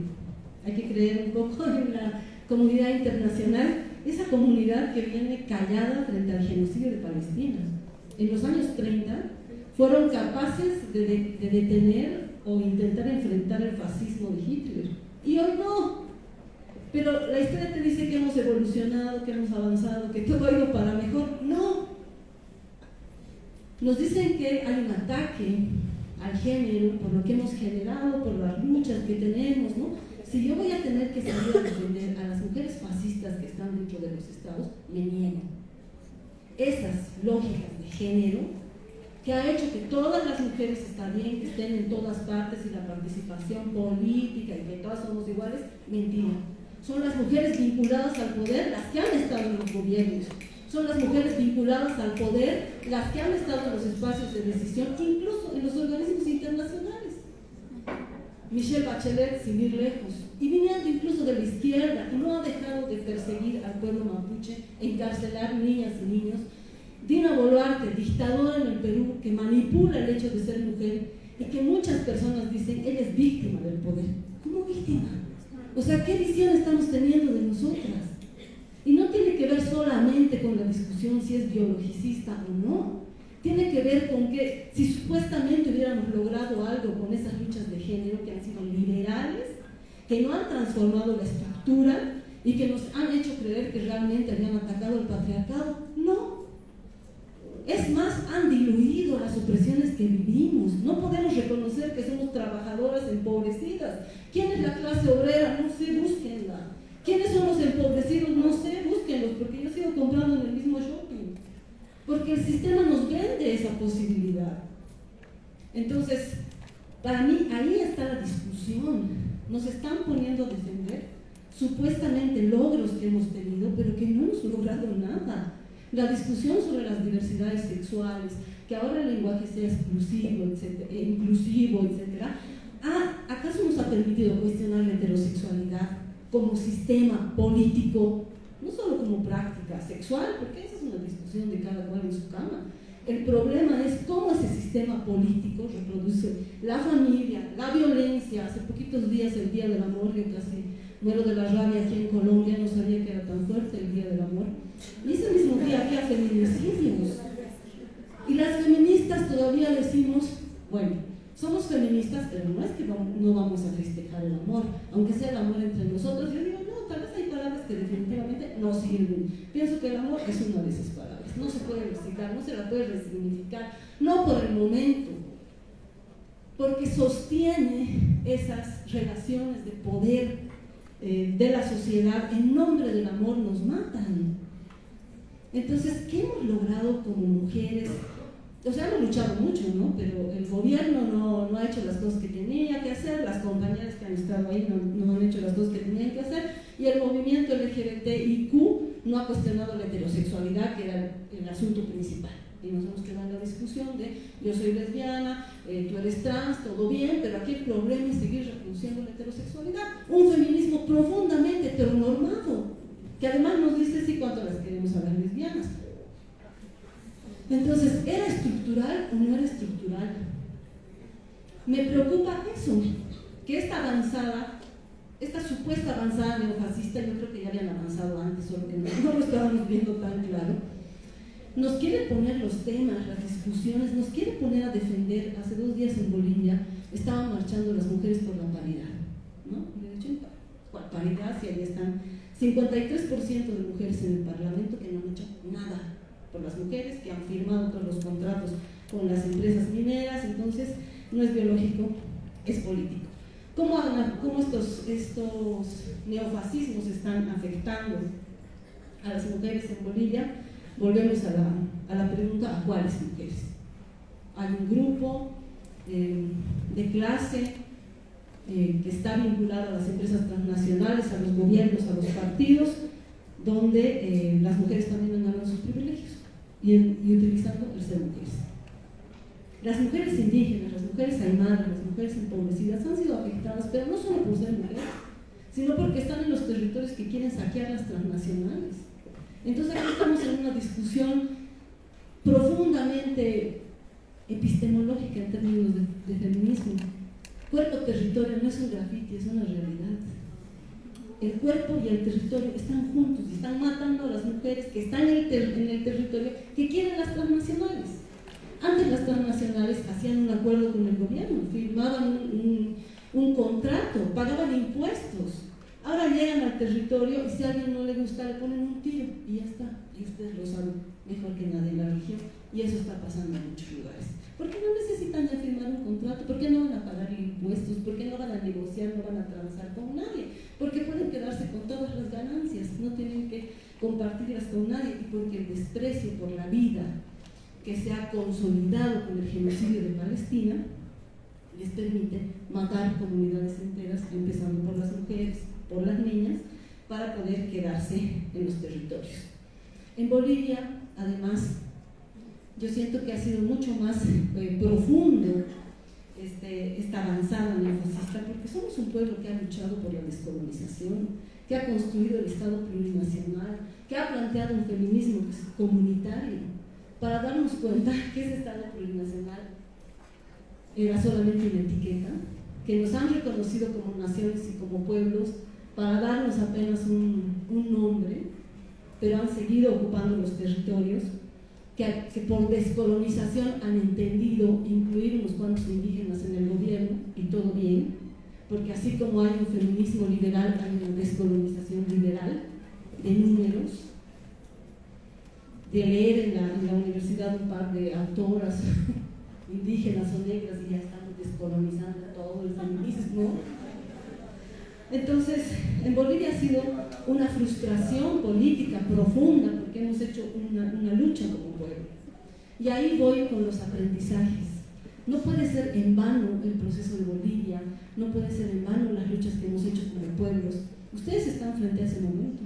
hay que creer un poco en la comunidad internacional, esa comunidad que viene callada frente al genocidio de Palestina. En los años 30 fueron capaces de detener o intentar enfrentar el fascismo de Hitler, y hoy no. Pero la historia te dice que hemos evolucionado, que hemos avanzado, que todo ha ido para mejor. No. Nos dicen que hay un ataque al género por lo que hemos generado, por las luchas que tenemos, ¿no? Si yo voy a tener que salir a defender a las mujeres fascistas que están dentro de los estados, me niego. Esas lógicas de género que ha hecho que todas las mujeres están bien, que estén en todas partes y la participación política y que todas somos iguales, mentira. Son las mujeres vinculadas al poder las que han estado en los gobiernos. Son las mujeres vinculadas al poder las que han estado en los espacios de decisión, incluso en los organismos internacionales. Michelle Bachelet, sin ir lejos, y viniendo incluso de la izquierda, no ha dejado de perseguir al pueblo mapuche, encarcelar niñas y niños. Dina Boluarte, dictadora en el Perú, que manipula el hecho de ser mujer y que muchas personas dicen, ella es víctima del poder. ¿Cómo víctima? O sea, ¿qué visión estamos teniendo de nosotras? Y no tiene que ver solamente con la discusión si es biologicista o no. Tiene que ver con que si supuestamente hubiéramos logrado algo con esas luchas de género que han sido liberales, que no han transformado la estructura y que nos han hecho creer que realmente habían atacado el patriarcado. No. Es más, han diluido las opresiones que vivimos. No podemos reconocer que somos trabajadoras empobrecidas. ¿Quién es la clase obrera? No sé, búsquenla. ¿Quiénes son los empobrecidos? No sé, búsquenlos, porque yo sigo comprando en el mismo shopping. Porque el sistema nos vende esa posibilidad. Entonces, para mí, ahí está la discusión. Nos están poniendo a defender supuestamente logros que hemos tenido, pero que no hemos logrado nada. La discusión sobre las diversidades sexuales, que ahora el lenguaje sea inclusivo, etc. ¿Acaso nos ha permitido cuestionar la heterosexualidad como sistema político, no solo como práctica sexual, porque esa es una discusión de cada cual en su cama? El problema es cómo ese sistema político reproduce la familia, la violencia. Hace poquitos días, el Día del Amor, yo casi muero de la rabia aquí en Colombia, no sabía que era tan fuerte el Día del Amor. Y ese mismo día había feminicidios. Y las feministas todavía decimos, bueno, somos feministas, pero no es que no vamos a festejar el amor, aunque sea el amor entre nosotros. Yo digo, no, tal vez hay palabras que definitivamente no sirven. Pienso que el amor es una de esas palabras, no se puede reciclar, no se la puede resignificar, no por el momento, porque sostiene esas relaciones de poder de la sociedad. En nombre del amor nos matan. Entonces, ¿qué hemos logrado como mujeres? O sea, hemos luchado mucho, ¿no? Pero el gobierno no ha hecho las cosas que tenía que hacer, las compañeras que han estado ahí no han hecho las cosas que tenían que hacer, y el movimiento LGBTIQ no ha cuestionado la heterosexualidad, que era el asunto principal. Y nos hemos quedado en la discusión de yo soy lesbiana, tú eres trans, todo bien, pero aquí el problema es seguir reproduciendo la heterosexualidad. Un feminismo profundamente heteronormado, que además nos dice sí cuánto las queremos a las lesbianas. Entonces, ¿era estructural o no era estructural? Me preocupa eso, que esta avanzada, esta supuesta avanzada neofascista, yo creo que ya habían avanzado antes, solo que no lo estábamos viendo tan claro, nos quiere poner los temas, las discusiones, nos quiere poner a defender. Hace 2 días en Bolivia estaban marchando las mujeres por la paridad, ¿no? Le he dicho, paridad, si ahí están 53% de mujeres en el Parlamento que no han hecho nada por las mujeres, que han firmado todos los contratos con las empresas mineras. Entonces no es biológico, es político. ¿Cómo estos neofascismos están afectando a las mujeres en Bolivia? Volvemos a la pregunta, ¿a cuáles mujeres? Hay un grupo de clase que está vinculado a las empresas transnacionales, a los gobiernos, a los partidos, donde las mujeres también han ganado sus privilegios y utilizando el ser mujeres. Las mujeres indígenas, las mujeres aymaras, las mujeres empobrecidas han sido afectadas, pero no solo por ser mujeres, sino porque están en los territorios que quieren saquear las transnacionales. Entonces aquí estamos en una discusión profundamente epistemológica en términos de feminismo. Cuerpo-territorio no es un grafiti, es una realidad. El cuerpo y el territorio están juntos y están matando a las mujeres que están en el territorio que quieren las transnacionales. Antes las transnacionales hacían un acuerdo con el gobierno, firmaban un contrato, pagaban impuestos. Ahora llegan al territorio y si a alguien no le gusta le ponen un tiro y ya está. Y ustedes lo saben mejor que nadie en la región, y eso está pasando en muchos lugares. ¿Por qué no necesitan ya firmar un contrato? ¿Por qué no van a pagar impuestos? ¿Por qué no van a negociar, no van a transar con nadie? Porque pueden quedarse con todas las ganancias, no tienen que compartirlas con nadie, y porque el desprecio por la vida que se ha consolidado con el genocidio de Palestina les permite matar comunidades enteras, empezando por las mujeres, por las niñas, para poder quedarse en los territorios. En Bolivia, además, yo siento que ha sido mucho más profundo esta avanzada neofascista, porque somos un pueblo que ha luchado por la descolonización, que ha construido el Estado plurinacional, que ha planteado un feminismo comunitario, para darnos cuenta que ese Estado plurinacional era solamente una etiqueta, que nos han reconocido como naciones y como pueblos para darnos apenas un nombre, pero han seguido ocupando los territorios, que por descolonización han entendido incluir unos cuantos indígenas en el gobierno, y todo bien, porque así como hay un feminismo liberal, hay una descolonización liberal de números, de leer en la universidad un par de autoras indígenas o negras y ya estamos descolonizando todo el feminismo. Entonces, en Bolivia ha sido una frustración política profunda, porque hemos hecho una lucha como pueblo. Y ahí voy con los aprendizajes. No puede ser en vano el proceso de Bolivia, no puede ser en vano las luchas que hemos hecho como pueblos. Ustedes están frente a ese momento.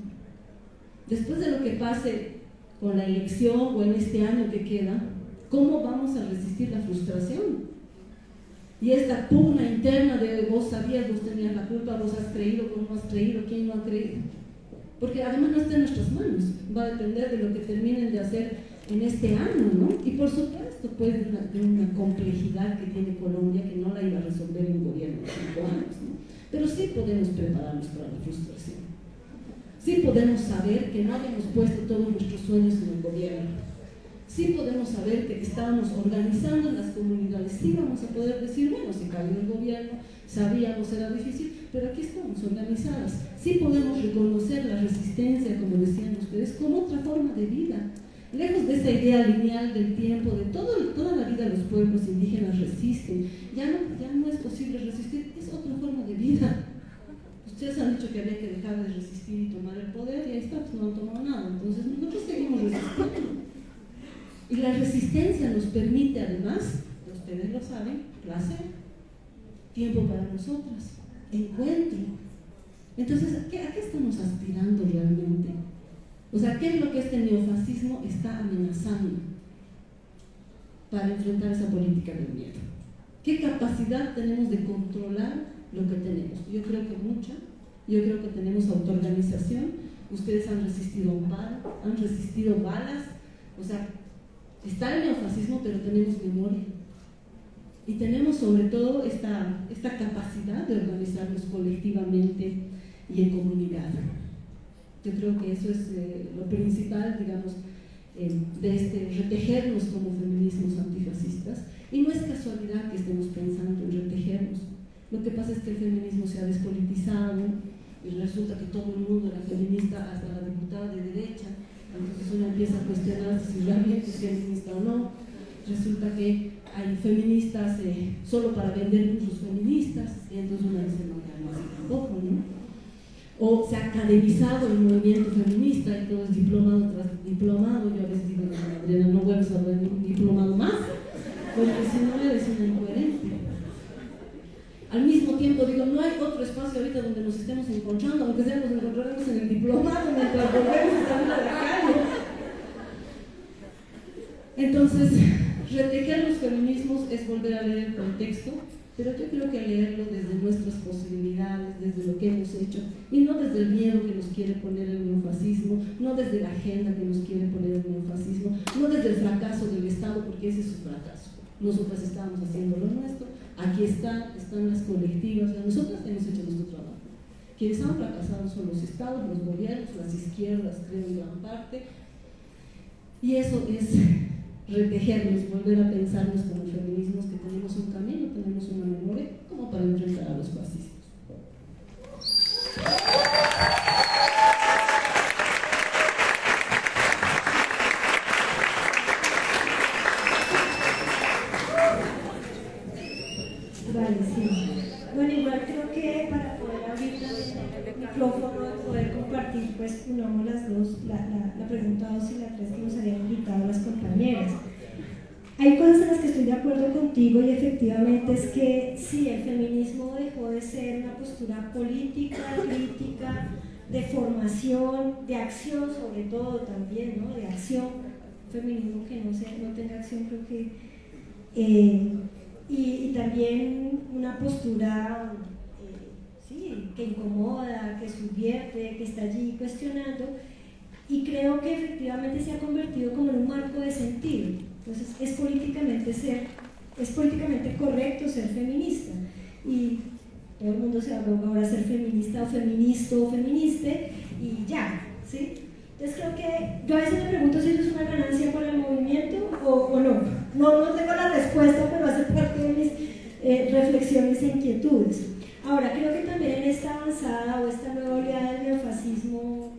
Después de lo que pase con la elección o en este año que queda, ¿cómo vamos a resistir la frustración? Y esta pugna interna de vos sabías, vos tenías la culpa, vos has creído, vos no has creído, quién no ha creído. Porque además no está en nuestras manos, va a depender de lo que terminen de hacer en este año, ¿no? Y por supuesto, pues, de una complejidad que tiene Colombia, que no la iba a resolver un gobierno de 5 años, ¿no? Pero sí podemos prepararnos para la frustración. Sí podemos saber que no habíamos puesto todos nuestros sueños en el gobierno. sí podemos saber que estábamos organizando en las comunidades, sí vamos a poder decir, bueno, se cayó el gobierno, sabíamos, era difícil, pero aquí estamos organizadas, sí podemos reconocer la resistencia, como decían ustedes, como otra forma de vida. Lejos de esa idea lineal del tiempo, de toda la vida los pueblos indígenas resisten, ya no es posible resistir, es otra forma de vida. Ustedes han dicho que había que dejar de resistir y tomar el poder, y ahí está, pues no han tomado nada, entonces nosotros seguimos resistiendo. Y la resistencia nos permite además, ustedes lo saben, placer, tiempo para nosotras, encuentro. Entonces, ¿a qué estamos aspirando realmente? O sea, ¿qué es lo que este neofascismo está amenazando para enfrentar esa política del miedo? ¿Qué capacidad tenemos de controlar lo que tenemos? Yo creo que mucha. Yo creo que tenemos autoorganización. Ustedes han resistido un paro, han resistido balas. O sea, está el neofascismo, pero tenemos memoria. Y tenemos sobre todo esta capacidad de organizarnos colectivamente y en comunidad. Yo creo que eso es lo principal, digamos, de retejernos como feminismos antifascistas. Y no es casualidad que estemos pensando en retejernos. Lo que pasa es que el feminismo se ha despolitizado y resulta que todo el mundo era feminista, hasta la diputada de derecha. Entonces uno empieza a cuestionar si realmente es feminista o no. Resulta que hay feministas solo para vender cursos feministas, y entonces uno dice, no, ya no, así tampoco, ¿no? O se ha academizado el movimiento feminista y todo es diplomado tras diplomado. Yo a veces digo, no, Adriana, no vuelves a ver un diplomado más, porque si no eres una incoherente. Al mismo tiempo digo, no hay otro espacio ahorita donde nos estemos encontrando, aunque sea nos encontraremos en el diplomado mientras volvemos a salir a la calle. Entonces, retejer los feminismos es volver a leer el contexto, pero yo creo que leerlo desde nuestras posibilidades, desde lo que hemos hecho, y no desde el miedo que nos quiere poner el neofascismo, no desde la agenda que nos quiere poner el neofascismo, no desde el fracaso del Estado, porque ese es su fracaso. Nosotras estábamos haciendo lo nuestro, aquí están las colectivas, nosotras hemos hecho nuestro trabajo. Quienes han fracasado son los estados, los gobiernos, las izquierdas, creo en gran parte, y eso es retejernos, volver a pensarnos como feminismos, que tenemos un camino, tenemos una memoria, como para enfrentar a los fascistas. Vale, sí. Bueno, igual creo que para poder abrir el micrófono y poder compartir, pues unamos las dos, la pregunta 2 y la 3 que nos habían invitado las compañeras. Hay cosas en las que estoy de acuerdo contigo y efectivamente es que sí, el feminismo dejó de ser una postura política, crítica, de formación, de acción sobre todo también, ¿no? De acción, feminismo que no tenga acción creo que... y también una postura sí, que incomoda, que subvierte, que está allí cuestionando, y creo que efectivamente se ha convertido como en un marco de sentido. Entonces es políticamente correcto ser feminista, y todo el mundo se aboga ahora a ser feminista o feminista o feministe y ya, ¿sí? Entonces creo que yo a veces me pregunto si eso es una ganancia para el movimiento o no. No tengo la respuesta, pero hace parte de mis reflexiones e inquietudes. Ahora, creo que también en esta avanzada o esta nueva oleada del neofascismo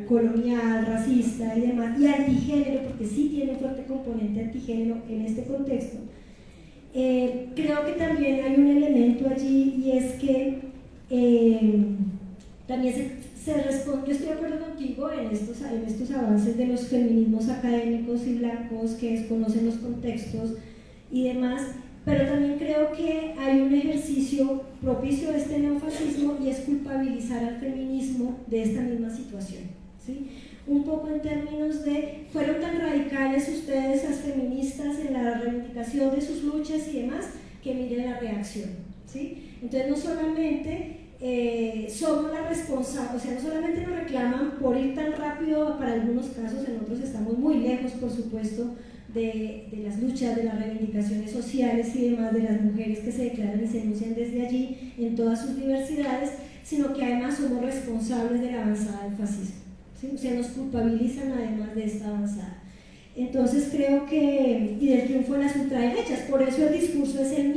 colonial, racista y demás, y antigénero, porque sí tiene un fuerte componente antigénero en este contexto, creo que también hay un elemento allí, y es que también se responde. Yo estoy de acuerdo contigo en estos avances de los feminismos académicos y blancos que desconocen los contextos y demás, pero también creo que hay un ejercicio propicio de este neofascismo, y es culpabilizar al feminismo de esta misma situación, ¿sí? Un poco en términos de, fueron tan radicales ustedes, las feministas, en la reivindicación de sus luchas y demás, que miren la reacción, ¿sí? Entonces no solamente somos la responsable, o sea, no solamente nos reclaman por ir tan rápido para algunos casos, en otros estamos muy lejos, por supuesto, de las luchas, de las reivindicaciones sociales y demás de las mujeres que se declaran y se denuncian desde allí en todas sus diversidades, sino que además somos responsables de la avanzada del fascismo, ¿sí? O sea, nos culpabilizan además de esta avanzada. Entonces creo que, y del triunfo de las ultraderechas, por eso el discurso es el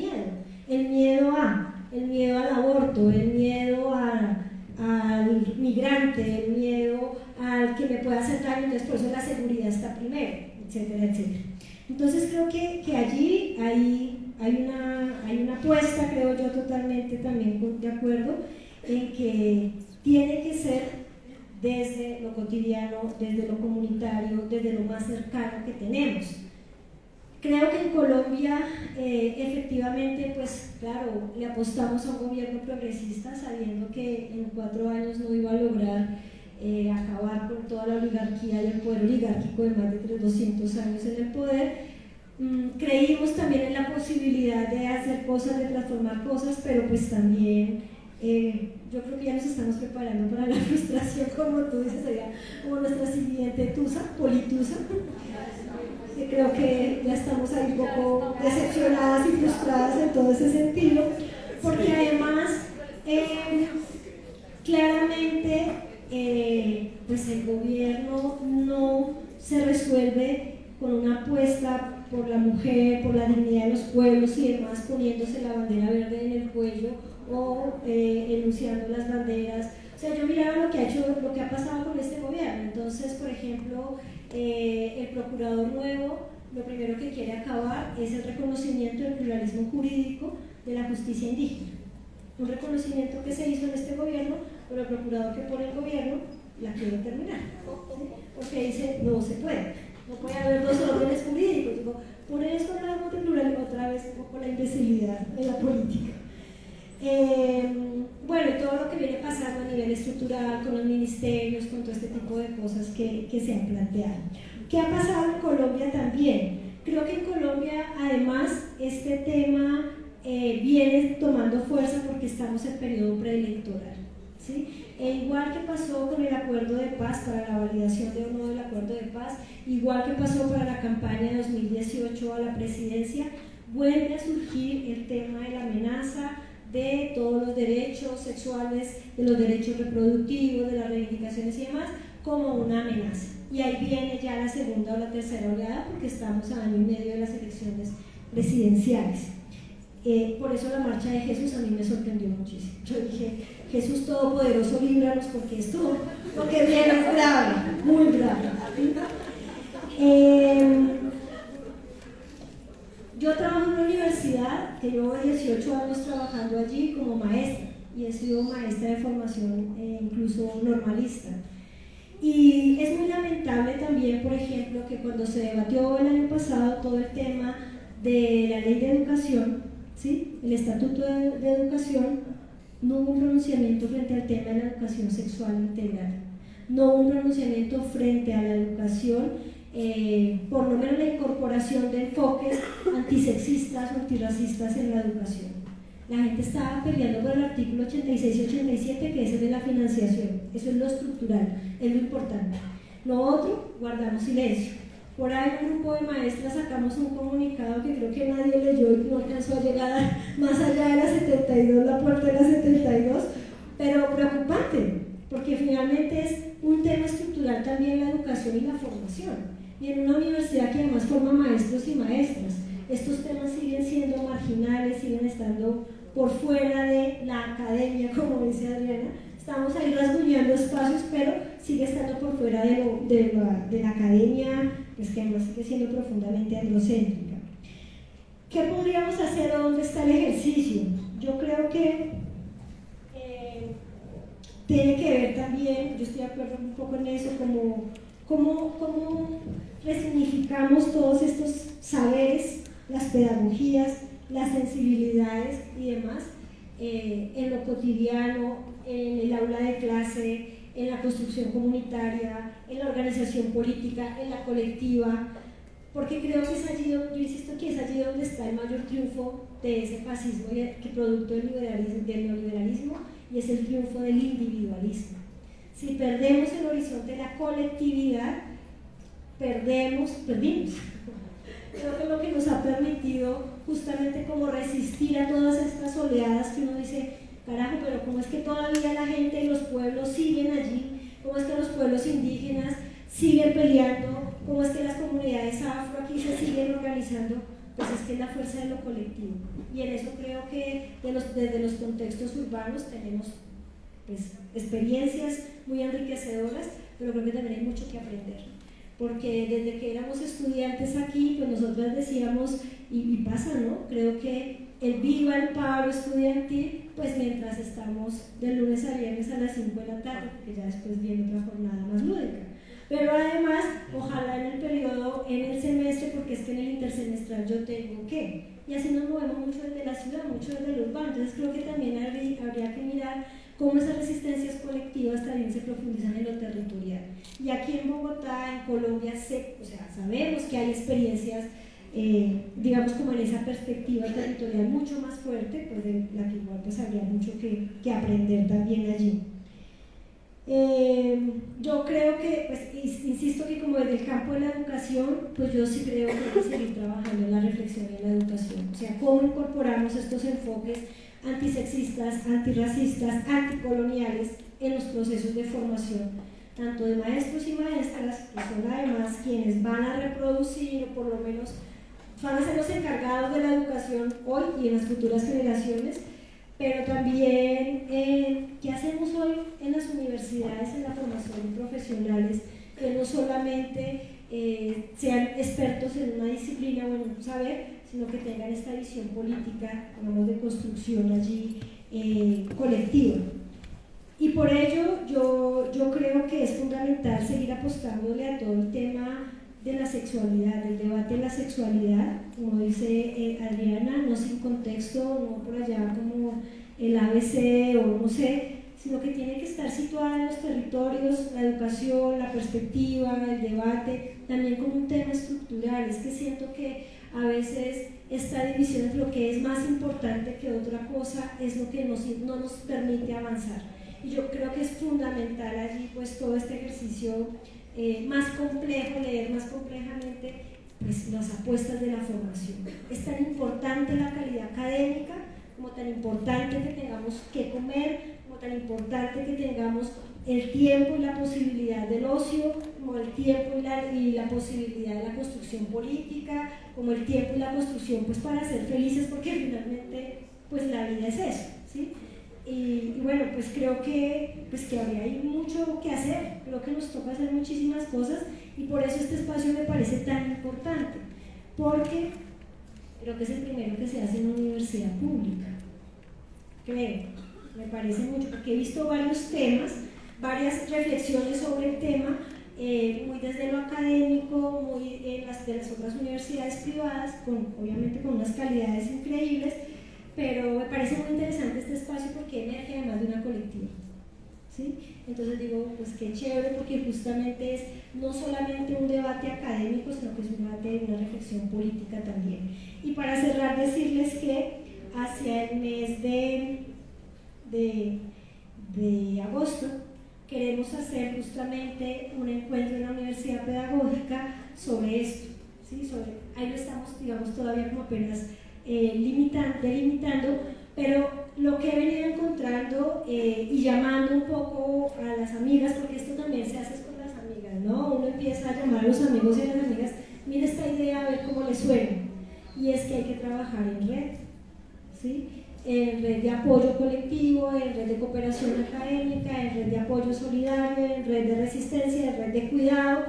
miedo al aborto, el miedo al migrante, el miedo al que me pueda hacer daño, entonces por eso la seguridad está primero, etcétera, etcétera. Entonces creo que allí hay una apuesta, creo yo totalmente también de acuerdo, en que tiene que ser desde lo cotidiano, desde lo comunitario, desde lo más cercano que tenemos. Creo que en Colombia efectivamente, pues claro, le apostamos a un gobierno progresista sabiendo que en 4 años no iba a lograr acabar con toda la oligarquía y el poder oligárquico de más de 200 años en el poder. Creímos también en la posibilidad de hacer cosas, de transformar cosas, pero pues también yo creo que ya nos estamos preparando para la frustración, como tú dices, sería como nuestra siguiente tusa, politusa. Creo que ya estamos ahí un poco decepcionadas y frustradas en todo ese sentido, porque además claramente pues el gobierno no se resuelve con una apuesta por la mujer, por la dignidad de los pueblos y demás, poniéndose la bandera verde en el cuello o enunciando las banderas. O sea, yo miraba lo que ha pasado con este gobierno. Entonces, por ejemplo, el procurador nuevo lo primero que quiere acabar es el reconocimiento del pluralismo jurídico de la justicia indígena. Un reconocimiento que se hizo en este gobierno, pero el procurador que pone el gobierno la quiere terminar, ¿sí? Porque dice, no se puede, no puede haber 2 órdenes jurídicos. Digo, poner esto hablamos de pluralismo otra vez, un poco la imbecilidad de la política. Bueno, y todo lo que viene pasando a nivel estructural con los ministerios, con todo este tipo de cosas que se han planteado. ¿Qué ha pasado en Colombia también? Creo que en Colombia además este tema viene tomando fuerza porque estamos en periodo preelectoral, ¿sí? E igual que pasó con el acuerdo de paz, para la validación de o no del acuerdo de paz, igual que pasó para la campaña de 2018 a la presidencia, vuelve a surgir el tema de la amenaza de todos los derechos sexuales, de los derechos reproductivos, de las reivindicaciones y demás, como una amenaza. Y ahí viene ya la segunda o la tercera oleada, porque estamos a año y medio de las elecciones presidenciales. Por eso la marcha de Jesús a mí me sorprendió muchísimo. Yo dije, Jesús Todopoderoso, líbranos, porque viene grave, muy grave. Yo trabajo en una universidad que llevo 18 años trabajando allí como maestra, y he sido maestra de formación incluso normalista. Y es muy lamentable también, por ejemplo, que cuando se debatió el año pasado todo el tema de la ley de educación, ¿sí? El estatuto de educación, no hubo un pronunciamiento frente al tema de la educación sexual integral, no hubo un pronunciamiento frente a la educación, por lo menos la incorporación de enfoques antisexistas o antirracistas en la educación. La gente estaba peleando por el artículo 86 y 87, que es el de la financiación. Eso es lo estructural, es lo importante. Lo otro, guardamos silencio. Por ahí un grupo de maestras sacamos un comunicado que creo que nadie leyó y no alcanzó a llegar más allá de la 72, la puerta de la 72, pero preocupante, porque finalmente es un tema estructural también la educación y la formación. Y en una universidad que además forma maestros y maestras, estos temas siguen siendo marginales, siguen estando por fuera de la academia, como dice Adriana. Estamos ahí rasguñando espacios, pero sigue estando por fuera de la academia, pues que además sigue siendo profundamente androcéntrica. ¿Qué podríamos hacer o dónde está el ejercicio? Yo creo que tiene que ver también, yo estoy de acuerdo un poco en eso, cómo resignificamos todos estos saberes, las pedagogías, las sensibilidades y demás en lo cotidiano, en el aula de clase, en la construcción comunitaria, en la organización política, en la colectiva, porque creo que es allí donde, yo insisto que es allí donde está el mayor triunfo de ese fascismo que producto del neoliberalismo, y es el triunfo del individualismo. Si perdemos el horizonte de la colectividad, perdimos. Creo que lo que nos ha permitido justamente como resistir a todas estas oleadas que uno dice, carajo, pero cómo es que todavía la gente y los pueblos siguen allí, cómo es que los pueblos indígenas siguen peleando cómo es que las comunidades afro aquí se siguen organizando, pues es que es la fuerza de lo colectivo. Y en eso creo que desde los contextos urbanos tenemos pues, experiencias muy enriquecedoras, pero creo que también hay mucho que aprender. Porque desde que éramos estudiantes aquí, pues nosotras decíamos, y pasa, ¿no? Creo que el viva el paro estudiantil, pues mientras estamos de lunes a viernes a las 5 de la tarde, porque ya después viene otra jornada más lúdica. Pero además, ojalá en el periodo, en el semestre, porque es que en el intersemestral yo tengo que. Y así nos movemos mucho desde la ciudad, mucho desde lo urbano. Entonces creo que también habría que mirar cómo esas resistencias colectivas también se profundizan en lo territorial. Y aquí en Bogotá, en Colombia, sabemos que hay experiencias, digamos como en esa perspectiva territorial mucho más fuerte, pues de la que igual pues habría mucho que aprender también allí. Yo creo que, pues, insisto que como desde el campo de la educación, pues yo sí creo que hay que seguir trabajando en la reflexión y en la educación. O sea, cómo incorporamos estos enfoques antisexistas, antirracistas, anticoloniales en los procesos de formación, tanto de maestros y maestras, que son además quienes van a reproducir o por lo menos van a ser los encargados de la educación hoy y en las futuras generaciones, pero también qué hacemos hoy en las universidades, en la formación de profesionales, que no solamente sean expertos en una disciplina o en un saber, sino que tengan esta visión política, digamos, de construcción allí colectiva. Y por ello yo creo que es fundamental seguir apostándole a todo el tema de la sexualidad, del debate de la sexualidad, como dice Adriana, no sin contexto, no por allá como el ABC o no sé, sino que tiene que estar situada en los territorios, la educación, la perspectiva, el debate, también como un tema estructural. Es que siento que a veces esta división entre lo que es más importante que otra cosa es lo que no nos permite avanzar. Y yo creo que es fundamental allí pues todo este ejercicio más complejo, leer más complejamente pues, las apuestas de la formación. Es tan importante la calidad académica, como tan importante que tengamos que comer, como tan importante que tengamos el tiempo y la posibilidad del ocio, como el tiempo y la posibilidad de la construcción política, como el tiempo y la construcción pues para ser felices, porque finalmente pues la vida es eso, ¿sí? Y bueno, pues creo que habría ahí mucho que hacer, creo que nos toca hacer muchísimas cosas y por eso este espacio me parece tan importante, porque creo que es el primero que se hace en una universidad pública, creo, me parece mucho, porque he visto varios temas, varias reflexiones sobre el tema, muy desde lo académico, muy de las otras universidades privadas, obviamente con unas calidades increíbles, pero me parece muy interesante este espacio porque emerge además de una colectiva, ¿sí? Entonces digo, pues qué chévere porque justamente es no solamente un debate académico, sino que es un debate de una reflexión política también. Y para cerrar, decirles que hacia el mes de agosto queremos hacer justamente un encuentro en la Universidad Pedagógica sobre esto, ¿sí? Ahí lo estamos, digamos, todavía como apenas delimitando, pero lo que he venido encontrando y llamando un poco a las amigas, porque esto también se hace con las amigas, ¿no? Uno empieza a llamar a los amigos y a las amigas, mira esta idea, a ver cómo les suena, y es que hay que trabajar en red, ¿sí? En red de apoyo colectivo, en red de cooperación académica, en red de apoyo solidario, en red de resistencia, en red de cuidado,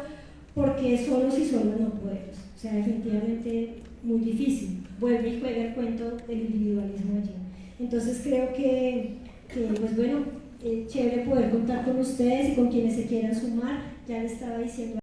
porque solos y solos no podemos, o sea, definitivamente muy difícil. Vuelve y juega el cuento del individualismo allí. Entonces creo que pues bueno, chévere poder contar con ustedes y con quienes se quieran sumar. Ya les estaba diciendo